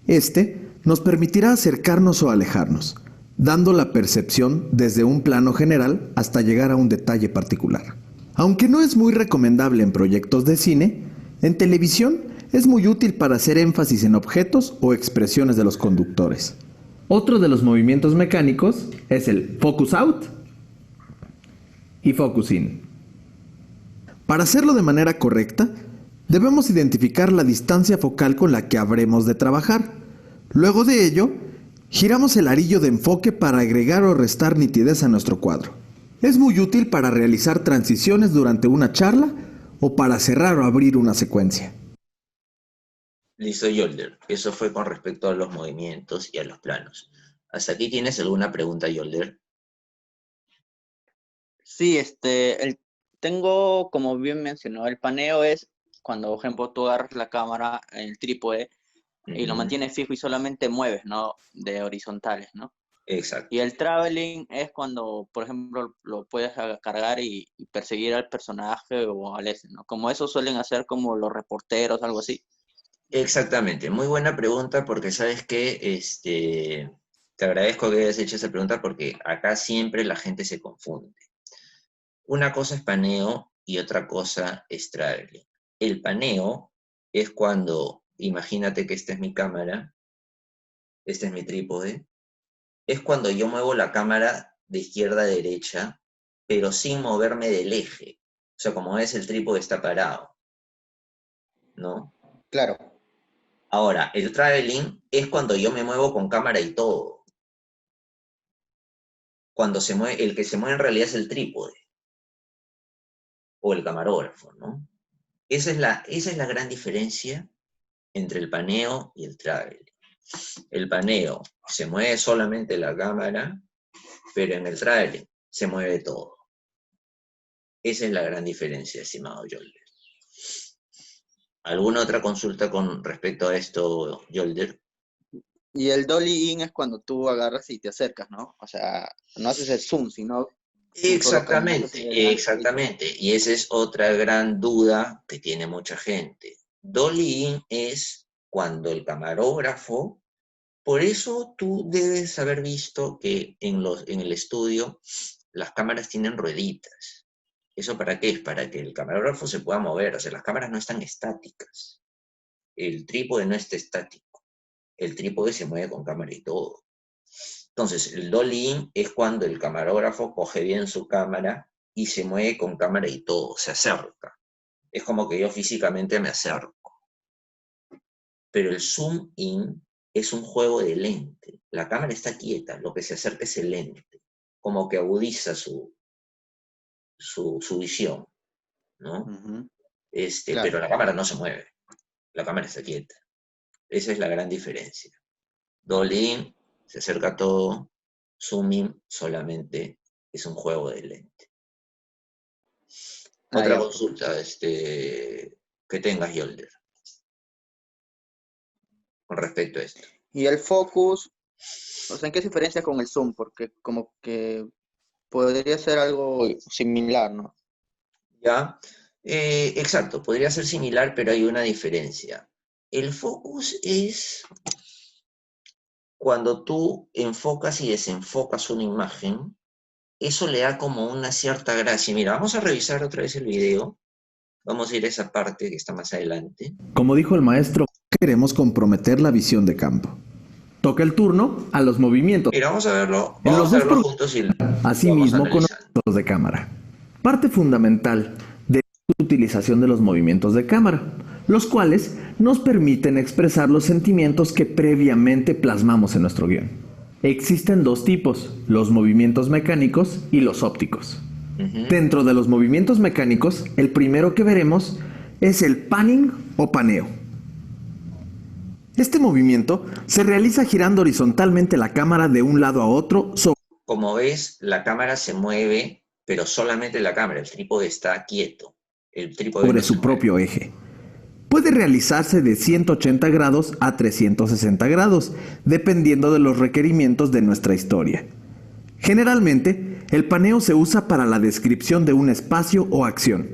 Este nos permitirá acercarnos o alejarnos, dando la percepción desde un plano general hasta llegar a un detalle particular. Aunque no es muy recomendable en proyectos de cine, en televisión es muy útil para hacer énfasis en objetos o expresiones de los conductores. Otro de los movimientos mecánicos es el focus out y focus in. Para hacerlo de manera correcta, debemos identificar la distancia focal con la que habremos de trabajar. Luego de ello, giramos el arillo de enfoque para agregar o restar nitidez a nuestro cuadro. Es muy útil para realizar transiciones durante una charla o para cerrar o abrir una secuencia. Listo, Yolder. Eso fue con respecto a los movimientos y a los planos. ¿Hasta aquí tienes alguna pregunta, Yolder? Sí, tengo, como bien mencionó, el paneo es cuando, por ejemplo, tú agarras la cámara en el trípode y lo mantienes fijo y solamente mueves, ¿no? De horizontales, ¿no? Exacto. Y el traveling es cuando, por ejemplo, lo puedes cargar y perseguir al personaje o al ese, ¿no? Como eso suelen hacer como los reporteros, algo así. Exactamente, muy buena pregunta porque sabes que te agradezco que hayas hecho esa pregunta porque acá siempre la gente se confunde. Una cosa es paneo y otra cosa es traveling. El paneo es cuando, imagínate que esta es mi cámara, este es mi trípode, es cuando yo muevo la cámara de izquierda a derecha, pero sin moverme del eje. O sea, como ves, el trípode está parado, ¿no? Claro. Ahora, el traveling es cuando yo me muevo con cámara y todo. Cuando se mueve, el que se mueve en realidad es el trípode o el camarógrafo, ¿no? Esa es la gran diferencia entre el paneo y el traveling. El paneo se mueve solamente la cámara, pero en el traveling se mueve todo. Esa es la gran diferencia, estimado Yolder. ¿Alguna otra consulta con respecto a esto, Yolder? Y el dolly in es cuando tú agarras y te acercas, ¿no? O sea, no haces el zoom, sino tú solo caminas hacia adelante. Exactamente. Y esa es otra gran duda que tiene mucha gente. Dolly in es cuando el camarógrafo, por eso tú debes haber visto que en el estudio las cámaras tienen rueditas. ¿Eso para qué es? Para que el camarógrafo se pueda mover. O sea, las cámaras no están estáticas. El trípode no está estático. El trípode se mueve con cámara y todo. Entonces, el dolly-in es cuando el camarógrafo coge bien su cámara y se mueve con cámara y todo, se acerca. Es como que yo físicamente me acerco. Pero el zoom-in es un juego de lente. La cámara está quieta, lo que se acerca es el lente. Como que agudiza su visión, ¿no? Ujú. Pero Claro. la cámara no se mueve. La cámara está quieta. Esa es la gran diferencia. Dolly-in se acerca todo, zoom-in solamente es un juego de lente. Otra Ya. consulta que tengas, Yolder, con respecto a esto. Y el focus, o sea, ¿en qué se diferencia con el zoom? Porque como que podría ser algo similar, ¿no? ¿Ya? Exacto, podría ser similar, pero hay una diferencia. El focus es cuando tú enfocas y desenfocas una imagen, eso le da como una cierta gracia. Mira, vamos a revisar otra vez el video. Vamos a ir a esa parte que está más adelante. Como dijo el maestro, queremos comprometer la visión de campo. Toca el turno a los movimientos. Mira, vamos a verlo, En los vamos a dos verlo juntos y Asimismo, con los movimientos de cámara. Parte fundamental de la utilización de los movimientos de cámara, los cuales nos permiten expresar los sentimientos que previamente plasmamos en nuestro guión. Existen dos tipos, los movimientos mecánicos y los ópticos. Dentro de los movimientos mecánicos, el primero que veremos es el panning o paneo. Este movimiento se realiza girando horizontalmente la cámara de un lado a otro Como ves, la cámara se mueve, pero solamente la cámara, el trípode está quieto. El trípode sobre no su se mueve. propio eje. Puede realizarse de 180 grados a 360 grados, dependiendo de los requerimientos de nuestra historia. Generalmente, el paneo se usa para la descripción de un espacio o acción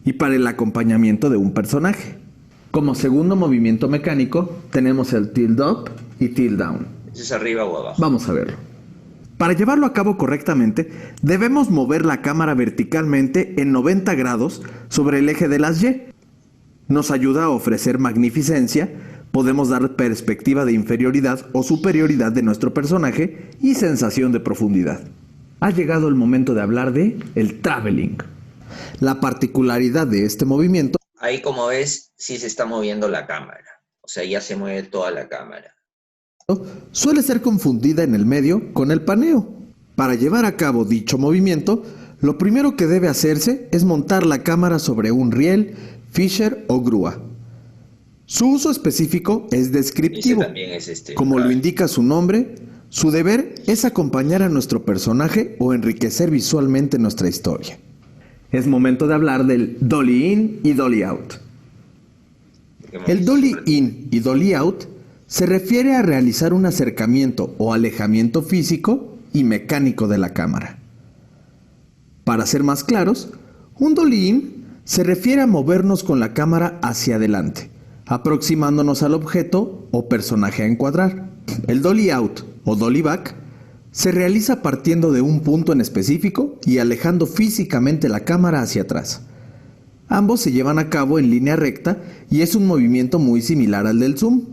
y para el acompañamiento de un personaje. Como segundo movimiento mecánico, tenemos el tilt up y tilt down. ¿Ese es arriba o abajo? Vamos a verlo. Para llevarlo a cabo correctamente, debemos mover la cámara verticalmente en 90 grados sobre el eje de las Y. Nos ayuda a ofrecer magnificencia, podemos dar perspectiva de inferioridad o superioridad de nuestro personaje y sensación de profundidad. Ha llegado el momento de hablar de el traveling. La particularidad de este movimiento. Ahí, como ves, sí se está moviendo la cámara. O sea, ya se mueve toda la cámara. Suele ser confundida en el medio con el paneo. Para llevar a cabo dicho movimiento, lo primero que debe hacerse es montar la cámara sobre un riel, fisher o grúa. Su uso específico es descriptivo. Ese también es Como lo indica su nombre, su deber es acompañar a nuestro personaje o enriquecer visualmente nuestra historia. Es momento de hablar del dolly in y dolly out. El dolly in y dolly out se refiere a realizar un acercamiento o alejamiento físico y mecánico de la cámara. Para ser más claros, un dolly in se refiere a movernos con la cámara hacia adelante, aproximándonos al objeto o personaje a encuadrar. El dolly out o dolly back se realiza partiendo de un punto en específico y alejando físicamente la cámara hacia atrás. Ambos se llevan a cabo en línea recta y es un movimiento muy similar al del zoom.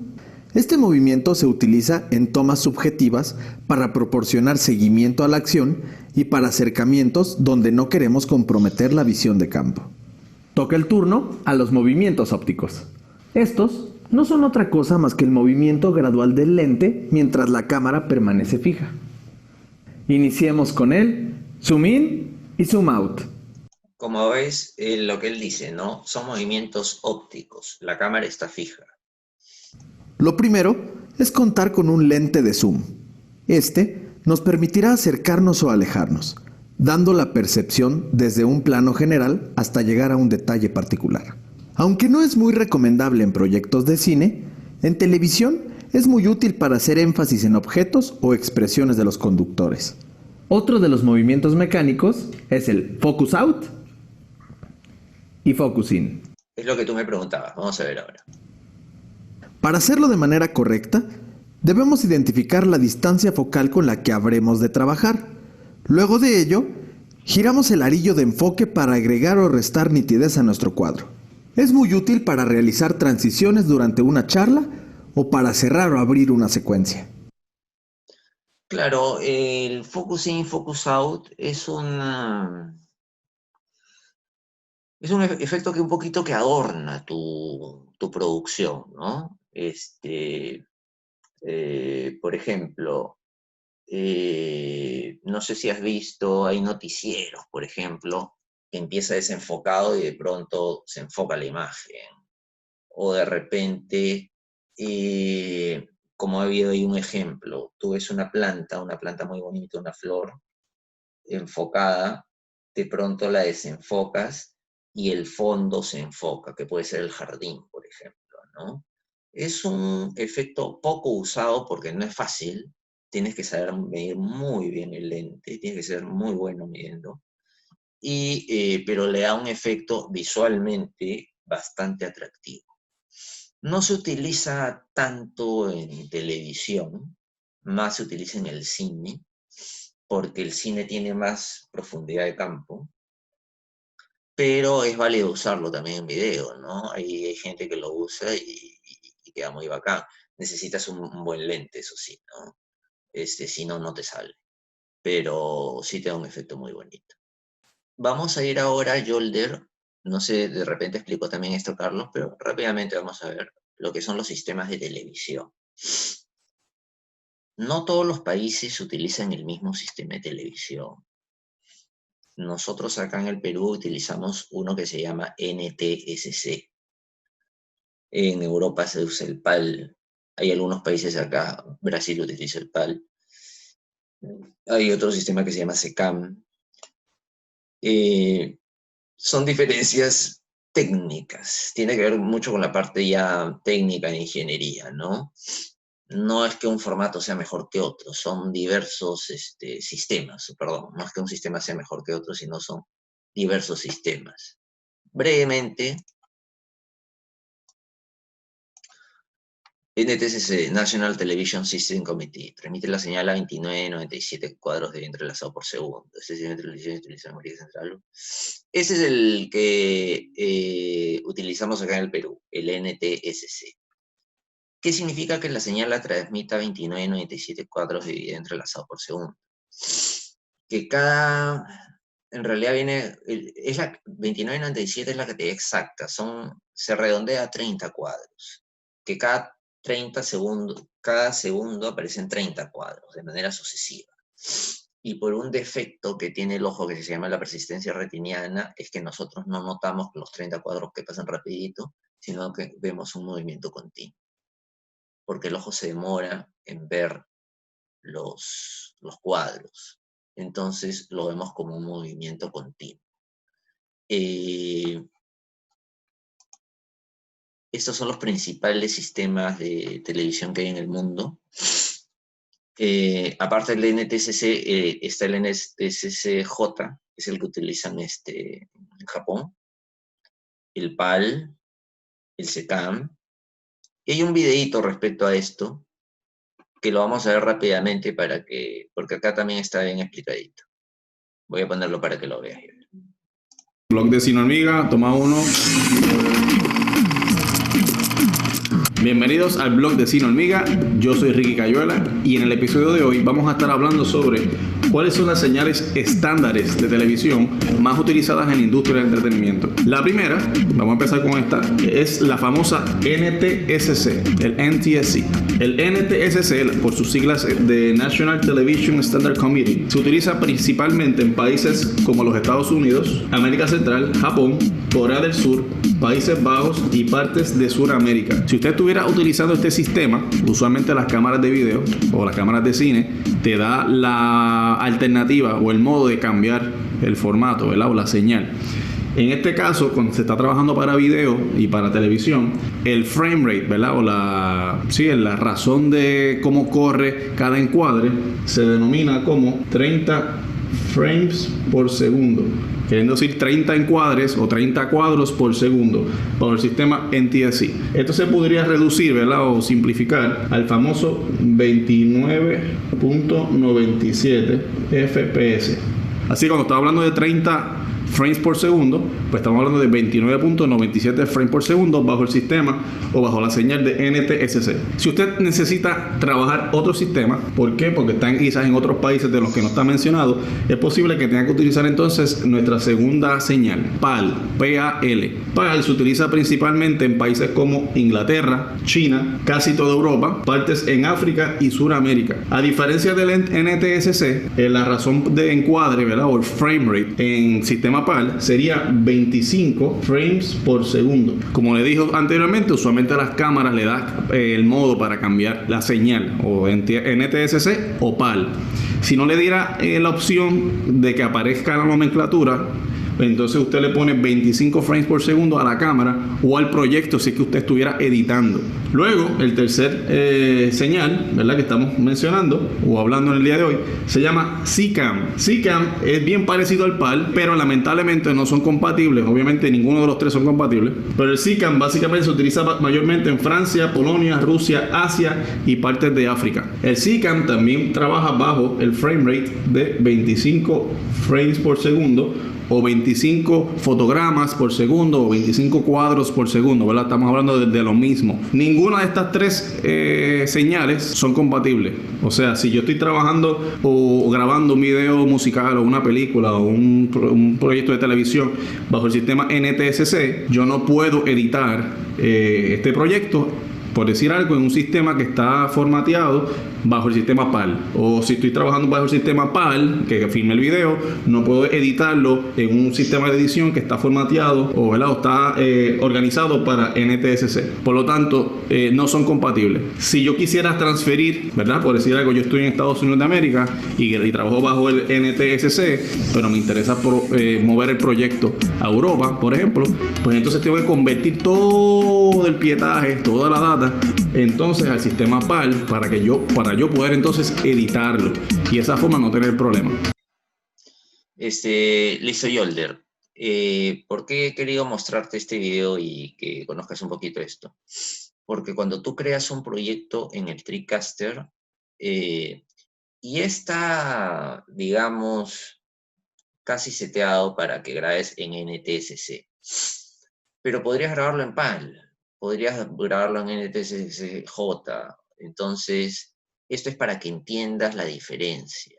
Este movimiento se utiliza en tomas subjetivas para proporcionar seguimiento a la acción y para acercamientos donde no queremos comprometer la visión de campo. Toca el turno a los movimientos ópticos. Estos no son otra cosa más que el movimiento gradual del lente mientras la cámara permanece fija. Iniciemos con el zoom in y zoom out. Como ves, lo que él dice, ¿no? Son movimientos ópticos. La cámara está fija. Lo primero es contar con un lente de zoom. Este nos permitirá acercarnos o alejarnos, dando la percepción desde un plano general hasta llegar a un detalle particular. Aunque no es muy recomendable en proyectos de cine, en televisión es muy útil para hacer énfasis en objetos o expresiones de los conductores. Otro de los movimientos mecánicos es el focus out y focus in. Es lo que tú me preguntabas. Vamos a ver ahora. Para hacerlo de manera correcta, debemos identificar la distancia focal con la que habremos de trabajar. Luego de ello, giramos el arillo de enfoque para agregar o restar nitidez a nuestro cuadro. Es muy útil para realizar transiciones durante una charla o para cerrar o abrir una secuencia. Claro, el focus in, focus out es un efecto que un poquito que adorna tu producción, ¿no? Por ejemplo, no sé si has visto, hay noticieros, por ejemplo, que empieza desenfocado y de pronto se enfoca la imagen. O de repente, como ha habido ahí un ejemplo, tú ves una planta muy bonita, una flor enfocada, de pronto la desenfocas y el fondo se enfoca, que puede ser el jardín, por ejemplo, ¿no? Es un efecto poco usado porque no es fácil, tienes que saber medir muy bien el lente, tienes que ser muy bueno midiendo, pero le da un efecto visualmente bastante atractivo. No se utiliza tanto en televisión, más se utiliza en el cine, porque el cine tiene más profundidad de campo, pero es válido usarlo también en video, ¿no? Hay gente que lo usa y queda muy bacán. Necesitas un buen lente, eso sí, ¿no? Si no, no te sale. Pero sí te da un efecto muy bonito. Vamos a ir ahora a Yolder. No sé, de repente explico también esto, Carlos, pero rápidamente vamos a ver lo que son los sistemas de televisión. No todos los países utilizan el mismo sistema de televisión. Nosotros acá en el Perú utilizamos uno que se llama NTSC. En Europa se usa el PAL. Hay algunos países acá, Brasil utiliza el PAL. Hay otro sistema que se llama SECAM. Son diferencias técnicas. Tiene que ver mucho con la parte ya técnica de ingeniería, ¿no? No es que un formato sea mejor que otro, son diversos sistemas, perdón, no es que un sistema sea mejor que otro, sino son diversos sistemas. Brevemente, NTSC, National Television System Committee, transmite la señal a 2997 cuadros de entrelazado por segundo. Este sistema de televisión utiliza memoria central. Ese es el que utilizamos acá en el Perú, el NTSC. ¿Qué significa que la señal la transmita a 2997 cuadros de video entrelazado por segundo? Que en realidad viene, 2997 es la cantidad exacta, se redondea a 30 cuadros, que cada segundo aparecen 30 cuadros, de manera sucesiva. Y por un defecto que tiene el ojo que se llama la persistencia retiniana, es que nosotros no notamos los 30 cuadros que pasan rapidito, sino que vemos un movimiento continuo. Porque el ojo se demora en ver los cuadros. Entonces lo vemos como un movimiento continuo. estos son los principales sistemas de televisión que hay en el mundo. Aparte del NTSC, está el NTSC-J, que es el que utilizan en Japón, el PAL, el SECAM. Y hay un videíto respecto a esto, que lo vamos a ver rápidamente porque acá también está bien explicadito. Voy a ponerlo para que lo veas. Blog de Cine Hormiga, toma 1. Bienvenidos al blog de Cine Hormiga, yo soy Ricky Cayuela y en el episodio de hoy vamos a estar hablando sobre cuáles son las señales estándares de televisión más utilizadas en la industria del entretenimiento. La primera, vamos a empezar con esta, es la famosa NTSC, el NTSC. El NTSC, por sus siglas de National Television Standard Committee, se utiliza principalmente en países como los Estados Unidos, América Central, Japón, Corea del Sur, Países Bajos y partes de Sudamérica. Si usted estuviera utilizando este sistema, usualmente las cámaras de video o las cámaras de cine te da la alternativa o el modo de cambiar el formato, ¿verdad? O la señal. En este caso, cuando se está trabajando para video y para televisión, el frame rate, ¿verdad? O la razón de cómo corre cada encuadre se denomina como 30 frames por segundo. Queriendo decir 30 encuadres o 30 cuadros por segundo bajo el sistema NTSC. Esto se podría reducir, ¿verdad? O simplificar al famoso 29.97 FPS. Así que cuando estamos hablando de 30 frames por segundo, pues estamos hablando de 29.97 frames por segundo bajo el sistema o bajo la señal de NTSC. Si usted necesita trabajar otro sistema, ¿por qué? Porque están quizás en otros países de los que no está mencionado, es posible que tenga que utilizar entonces nuestra segunda señal, PAL, P-A-L. PAL se utiliza principalmente en países como Inglaterra, China, casi toda Europa, partes en África y Sudamérica. A diferencia del NTSC, la razón de encuadre, ¿verdad? O el frame rate en sistema PAL sería 25 frames por segundo. Como le dije anteriormente, usualmente a las cámaras le da el modo para cambiar la señal, o NTSC o PAL. Si no le diera la opción de que aparezca la nomenclatura, entonces usted le pone 25 frames por segundo a la cámara o al proyecto si es que usted estuviera editando. Luego, el tercer señal, ¿verdad? Que estamos mencionando o hablando en el día de hoy, se llama SECAM. SECAM es bien parecido al PAL, pero lamentablemente no son compatibles. Obviamente ninguno de los tres son compatibles. Pero el SECAM básicamente se utiliza mayormente en Francia, Polonia, Rusia, Asia y partes de África. El SECAM también trabaja bajo el frame rate de 25 frames por segundo o 25 fotogramas por segundo o 25 cuadros por segundo, ¿verdad? Estamos hablando de lo mismo. Ninguna de estas tres señales son compatibles. O sea, si yo estoy trabajando o grabando un video musical o una película o un proyecto de televisión bajo el sistema NTSC, yo no puedo editar este proyecto, por decir algo, en un sistema que está formateado bajo el sistema PAL. O si estoy trabajando bajo el sistema PAL, que filme el video, no puedo editarlo en un sistema de edición que está formateado o, ¿verdad? O está organizado para NTSC. Por lo tanto, no son compatibles. Si yo quisiera transferir, ¿verdad? Por decir algo, yo estoy en Estados Unidos de América y trabajo bajo el NTSC, pero me interesa mover el proyecto a Europa, por ejemplo, pues entonces tengo que convertir todo el pietaje, toda la data, entonces al sistema PAL para yo poder entonces editarlo y de esa forma no tener problema. Listo, Yolder. ¿Por qué he querido mostrarte este video y que conozcas un poquito esto? Porque cuando tú creas un proyecto en el TriCaster y está, digamos, casi seteado para que grabes en NTSC, pero podrías grabarlo en PAL, podrías grabarlo en NTSC-J. Entonces, esto es para que entiendas la diferencia.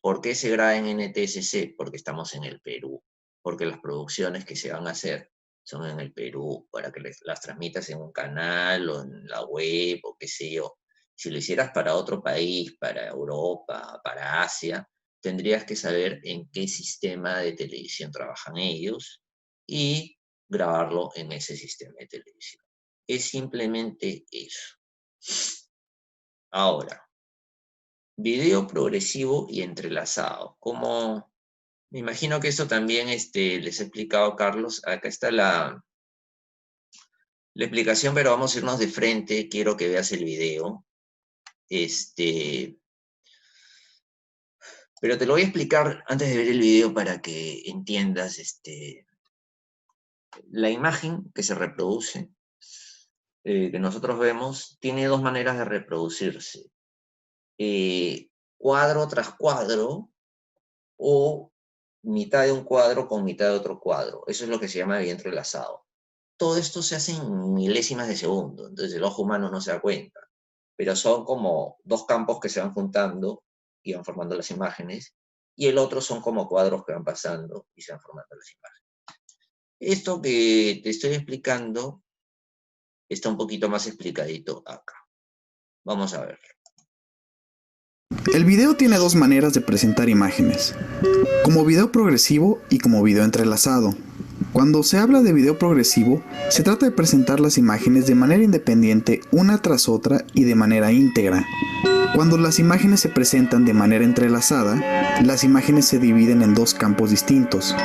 ¿Por qué se graba en NTSC? Porque estamos en el Perú. Porque las producciones que se van a hacer son en el Perú, para que las transmitas en un canal o en la web o qué sé yo. Si lo hicieras para otro país, para Europa, para Asia, tendrías que saber en qué sistema de televisión trabajan ellos y grabarlo en ese sistema de televisión. Es simplemente eso. Ahora, video progresivo y entrelazado. Como me imagino que esto también les he explicado, Carlos. Acá está la la explicación, pero vamos a irnos de frente. Quiero que veas el video. Pero te lo voy a explicar antes de ver el video para que entiendas la imagen que se reproduce, que nosotros vemos, tiene dos maneras de reproducirse. Cuadro tras cuadro o mitad de un cuadro con mitad de otro cuadro. Eso es lo que se llama video entrelazado. Todo esto se hace en milésimas de segundo, entonces el ojo humano no se da cuenta. Pero son como dos campos que se van juntando y van formando las imágenes, y el otro son como cuadros que van pasando y se van formando las imágenes. Esto que te estoy explicando está un poquito más explicadito acá. Vamos a ver. El video tiene dos maneras de presentar imágenes, como video progresivo y como video entrelazado. Cuando se habla de video progresivo, se trata de presentar las imágenes de manera independiente una tras otra y de manera íntegra. Cuando las imágenes se presentan de manera entrelazada, las imágenes se dividen en dos campos distintos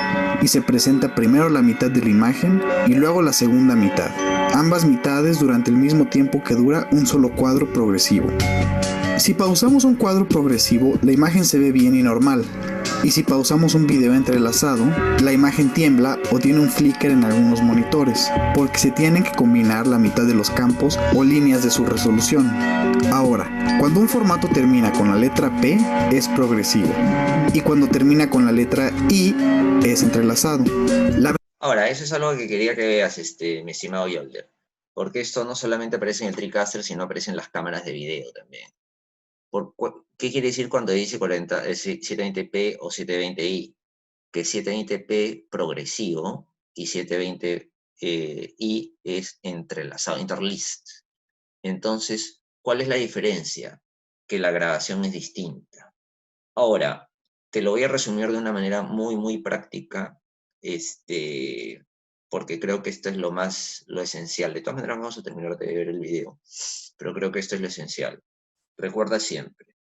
y se presenta primero la mitad de la imagen y luego la segunda mitad, ambas mitades durante el mismo tiempo que dura un solo cuadro progresivo. Si pausamos un cuadro progresivo, la imagen se ve bien y normal, y si pausamos un video entrelazado, la imagen tiembla o tiene un flicker en algunos monitores, porque se tienen que combinar la mitad de los campos o líneas de su resolución. Ahora, cuando un formato termina con la letra P, es progresivo, y cuando termina con la letra I, es entrelazado. Ahora, eso es algo que quería que veas, mi estimado Yolder, porque esto no solamente aparece en el TriCaster, sino aparece en las cámaras de video también. ¿Qué quiere decir cuando dice 720p o 720i? Que 720p progresivo y 720i es entrelazado, interlaced. Entonces, ¿cuál es la diferencia? Que la grabación es distinta. Ahora, te lo voy a resumir de una manera muy, muy práctica, porque creo que esto es lo esencial. De todas maneras, vamos a terminar de ver el video, pero creo que esto es lo esencial. Recuerda siempre,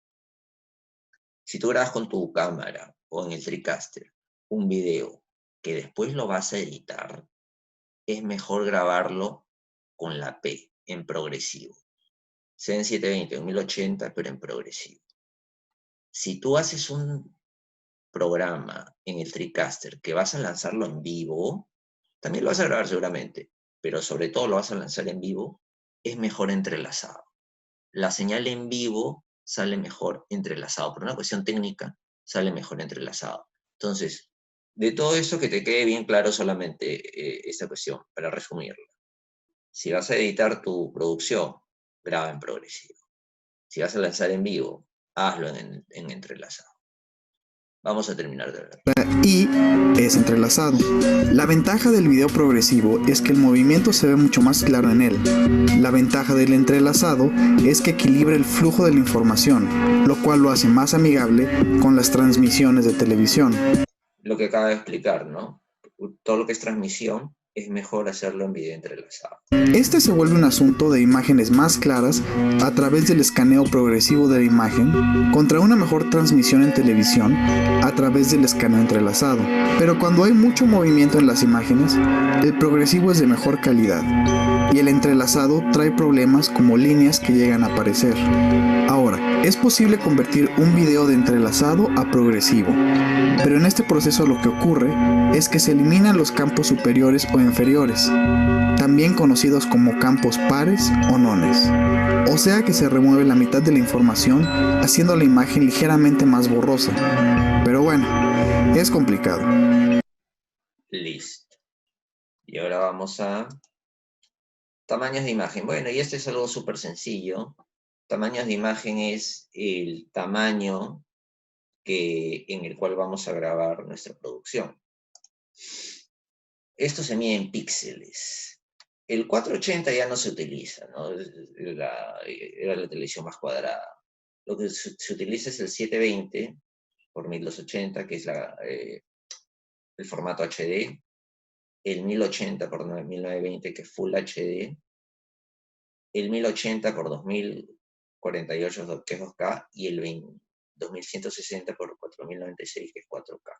si tú grabas con tu cámara o en el TriCaster un video que después lo vas a editar, es mejor grabarlo con la P, en progresivo. Sea en 720 o en 1080, pero en progresivo. Si tú haces un programa en el TriCaster que vas a lanzarlo en vivo, también lo vas a grabar seguramente, pero sobre todo lo vas a lanzar en vivo, es mejor entrelazado. La señal en vivo sale mejor entrelazado. Por una cuestión técnica, sale mejor entrelazado. Entonces, de todo esto que te quede bien claro solamente esta cuestión, para resumirla. Si vas a editar tu producción, graba en progresivo. Si vas a lanzar en vivo, hazlo en entrelazado. Vamos a terminar de ver. Y es entrelazado. La ventaja del video progresivo es que el movimiento se ve mucho más claro en él. La ventaja del entrelazado es que equilibra el flujo de la información, lo cual lo hace más amigable con las transmisiones de televisión. Lo que acabo de explicar, ¿no? Todo lo que es transmisión es mejor hacerlo en video entrelazado. Este se vuelve un asunto de imágenes más claras a través del escaneo progresivo de la imagen contra una mejor transmisión en televisión a través del escaneo entrelazado. Pero cuando hay mucho movimiento en las imágenes, el progresivo es de mejor calidad y el entrelazado trae problemas como líneas que llegan a aparecer. Ahora, es posible convertir un video de entrelazado a progresivo, pero en este proceso lo que ocurre es que se eliminan los campos superiores o inferiores, también conocidos como campos pares o nones. O sea que se remueve la mitad de la información, haciendo la imagen ligeramente más borrosa. Pero bueno, es complicado. Listo. Y ahora vamos a tamaños de imagen. Bueno, y esto es algo súper sencillo. Tamaños de imagen es el tamaño en el cual vamos a grabar nuestra producción. Esto se mide en píxeles. El 480 ya no se utiliza, ¿no? Era la televisión más cuadrada. Lo que se utiliza es el 720 por 1280, que es el formato HD, el 1080 por 1920, que es Full HD, el 1080 por 2048, que es 2K, y el 2160 por 4096, que es 4K.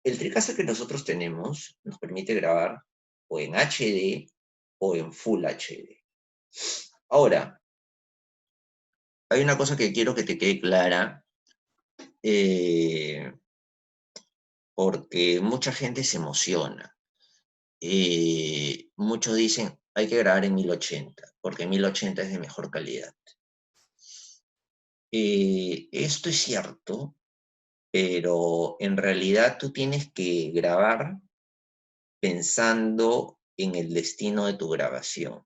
El TriCaster que nosotros tenemos nos permite grabar o en HD o en Full HD. Ahora, hay una cosa que quiero que te quede clara, porque mucha gente se emociona. Muchos dicen, hay que grabar en 1080, porque 1080 es de mejor calidad. Esto es cierto, pero en realidad tú tienes que grabar pensando en el destino de tu grabación.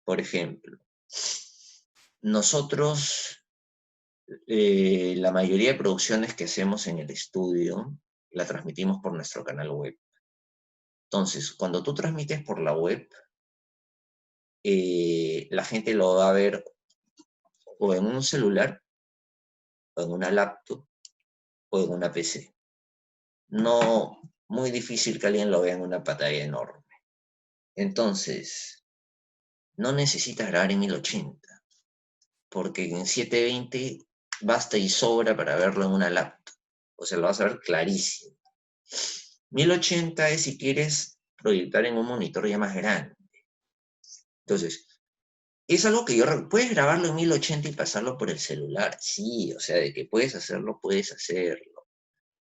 Por ejemplo, nosotros, la mayoría de producciones que hacemos en el estudio, la transmitimos por nuestro canal web. Entonces, cuando tú transmites por la web, la gente lo va a ver o en un celular, o en una laptop, o en una PC. No, muy difícil que alguien lo vea en una pantalla enorme. Entonces, no necesitas grabar en 1080, porque en 720 basta y sobra para verlo en una laptop. O sea, lo vas a ver clarísimo. 1080 es si quieres proyectar en un monitor ya más grande. Entonces, es algo que puedes grabarlo en 1080 y pasarlo por el celular. Sí, o sea, de que puedes hacerlo, puedes hacerlo.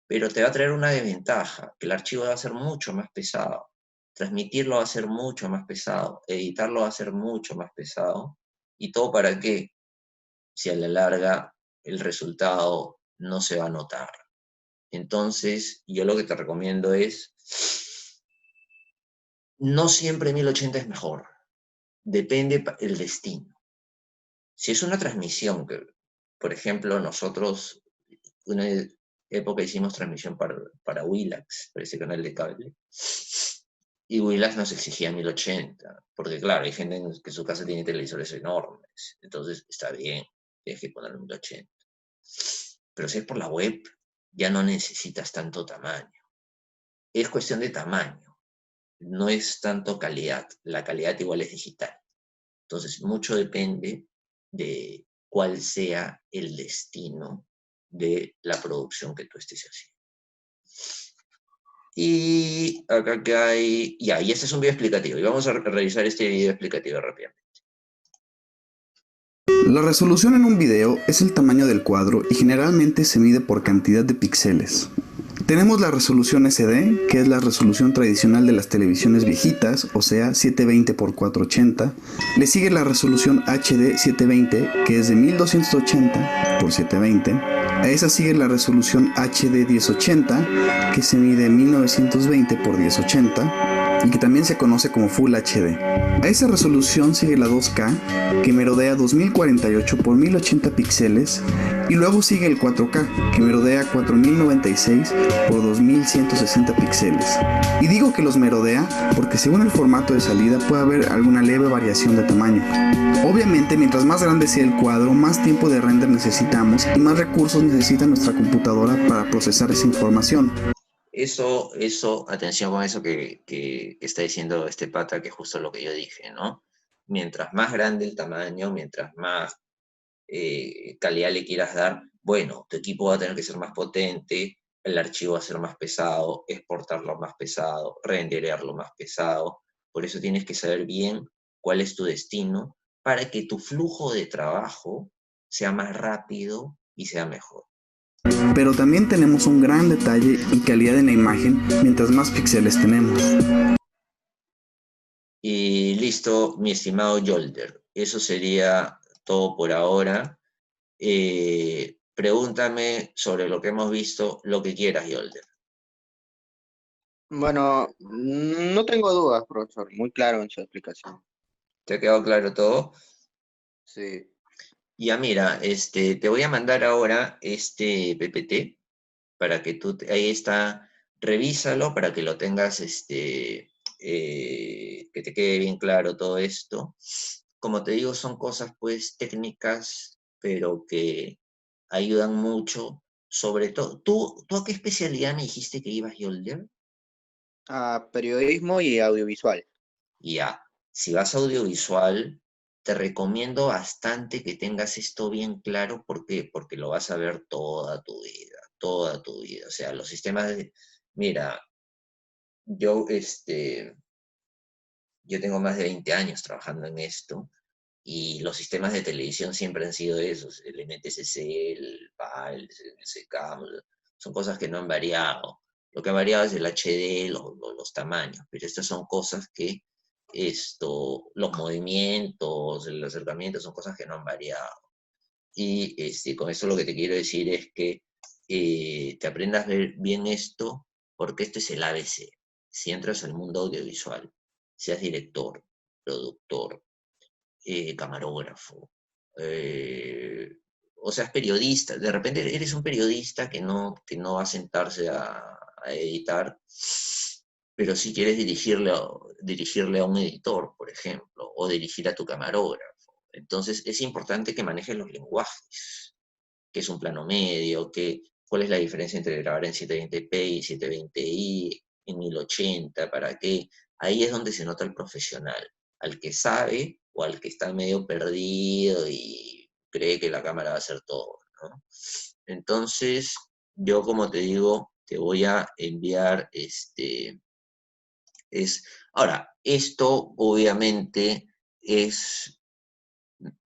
Pero te va a traer una desventaja, que el archivo va a ser mucho más pesado. Transmitirlo va a ser mucho más pesado. Editarlo va a ser mucho más pesado. ¿Y todo para qué? Si a la larga el resultado no se va a notar. Entonces, yo lo que te recomiendo es, no siempre 1080 es mejor. Depende el destino. Si es una transmisión, que, por ejemplo, nosotros, una época hicimos transmisión para Willax, para ese canal de cable, y Willax nos exigía 1080, porque claro, hay gente que en su casa tiene televisores enormes, entonces está bien, tienes que poner 1080. Pero si es por la web, ya no necesitas tanto tamaño. Es cuestión de tamaño, no es tanto calidad. La calidad igual es digital. Entonces, mucho depende de cuál sea el destino de la producción que tú estés haciendo. Y acá que hay... Ya, y este es un video explicativo. Y vamos a revisar este video explicativo rápidamente. La resolución en un video es el tamaño del cuadro y generalmente se mide por cantidad de píxeles. Tenemos la resolución SD, que es la resolución tradicional de las televisiones viejitas, o sea 720 x 480. Le sigue la resolución HD 720, que es de 1280 x 720. A esa sigue la resolución HD 1080, que se mide 1920 x 1080. Y que también se conoce como Full HD. A esa resolución sigue la 2K, que merodea 2048 x 1080 píxeles, y luego sigue el 4K, que merodea 4096 x 2160 píxeles. Y digo que los merodea porque según el formato de salida puede haber alguna leve variación de tamaño. Obviamente, mientras más grande sea el cuadro, más tiempo de render necesitamos y más recursos necesita nuestra computadora para procesar esa información. Eso, atención con eso que está diciendo este pata, que es justo lo que yo dije, ¿no? Mientras más grande el tamaño, mientras más calidad le quieras dar, bueno, tu equipo va a tener que ser más potente, el archivo va a ser más pesado, exportarlo más pesado, renderearlo más pesado. Por eso tienes que saber bien cuál es tu destino para que tu flujo de trabajo sea más rápido y sea mejor. Pero también tenemos un gran detalle y calidad en la imagen mientras más píxeles tenemos. Y listo, mi estimado Yolder. Eso sería todo por ahora. Pregúntame sobre lo que hemos visto, lo que quieras, Yolder. Bueno, no tengo dudas, profesor. Muy claro en su explicación. ¿Te ha quedado claro todo? Sí. Ya mira, te voy a mandar ahora este PPT para que ahí está, revísalo para que lo tengas, que te quede bien claro todo esto. Como te digo, son cosas pues técnicas, pero que ayudan mucho, sobre todo. ¿Tú a qué especialidad me dijiste que ibas, Yolder? A periodismo y audiovisual. Ya, si vas a audiovisual, te recomiendo bastante que tengas esto bien claro. ¿Por qué? Porque lo vas a ver toda tu vida, toda tu vida. O sea, los sistemas de... Mira, yo, yo tengo más de 20 años trabajando en esto, y los sistemas de televisión siempre han sido esos, el NTSC, el PAL, el CCAM, son cosas que no han variado. Lo que ha variado es el HD, los tamaños, pero estas son cosas que, los movimientos, el acercamiento, son cosas que no han variado. Y con esto lo que te quiero decir es que te aprendas a ver bien esto, porque esto es el ABC. Si entras al mundo audiovisual, seas director, productor, camarógrafo, o seas periodista, de repente eres un periodista que no va a sentarse a editar, pero si quieres dirigirle a un editor, por ejemplo, o dirigir a tu camarógrafo. Entonces es importante que manejes los lenguajes, qué es un plano medio, cuál es la diferencia entre grabar en 720p y 720i, en 1080, para qué. Ahí es donde se nota el profesional, al que sabe o al que está medio perdido y cree que la cámara va a hacer todo, ¿no? Entonces, yo como te digo, te voy a enviar Ahora, esto obviamente es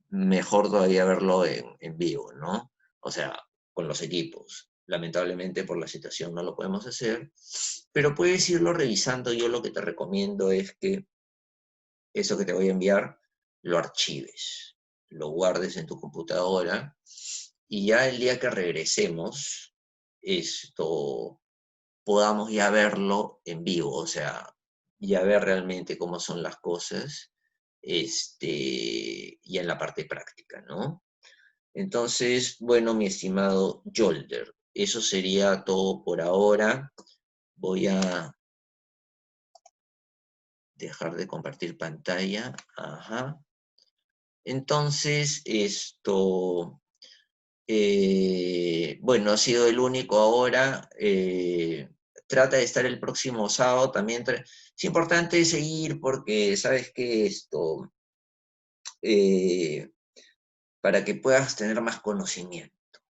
mejor todavía verlo en vivo, ¿no? O sea, con los equipos. Lamentablemente por la situación no lo podemos hacer, pero puedes irlo revisando. Yo lo que te recomiendo es que eso que te voy a enviar lo archives, lo guardes en tu computadora y ya el día que regresemos, podamos ya verlo en vivo, o sea, ya ver realmente cómo son las cosas, y en la parte práctica, ¿no? Entonces, bueno, mi estimado Yolder, eso sería todo por ahora. Voy a dejar de compartir pantalla. Ajá. Entonces, bueno, ha sido el único ahora. Trata de estar el próximo sábado también. Es importante seguir porque sabes que para que puedas tener más conocimiento.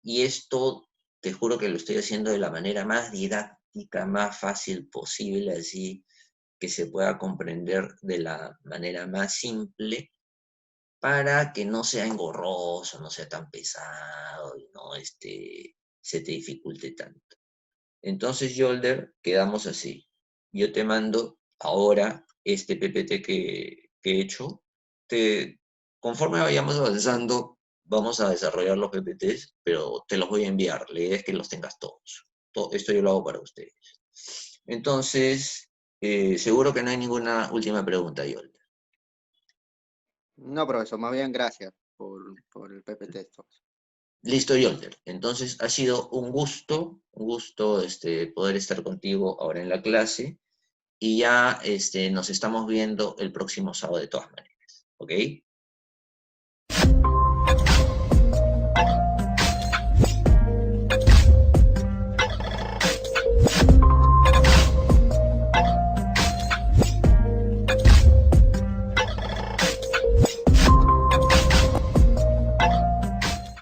Y esto, te juro que lo estoy haciendo de la manera más didáctica, más fácil posible, así que se pueda comprender de la manera más simple, para que no sea engorroso, no sea tan pesado y no se te dificulte tanto. Entonces, Yolder, quedamos así. Yo te mando ahora este PPT que he hecho. Conforme vayamos avanzando, vamos a desarrollar los PPTs, pero te los voy a enviar. La idea es que los tengas todos. Esto yo lo hago para ustedes. Entonces, seguro que no hay ninguna última pregunta, Yolder. No, profesor, más bien gracias por el PPT. Listo, Yolder. Entonces, ha sido un gusto poder estar contigo ahora en la clase, y ya nos estamos viendo el próximo sábado de todas maneras, ¿ok?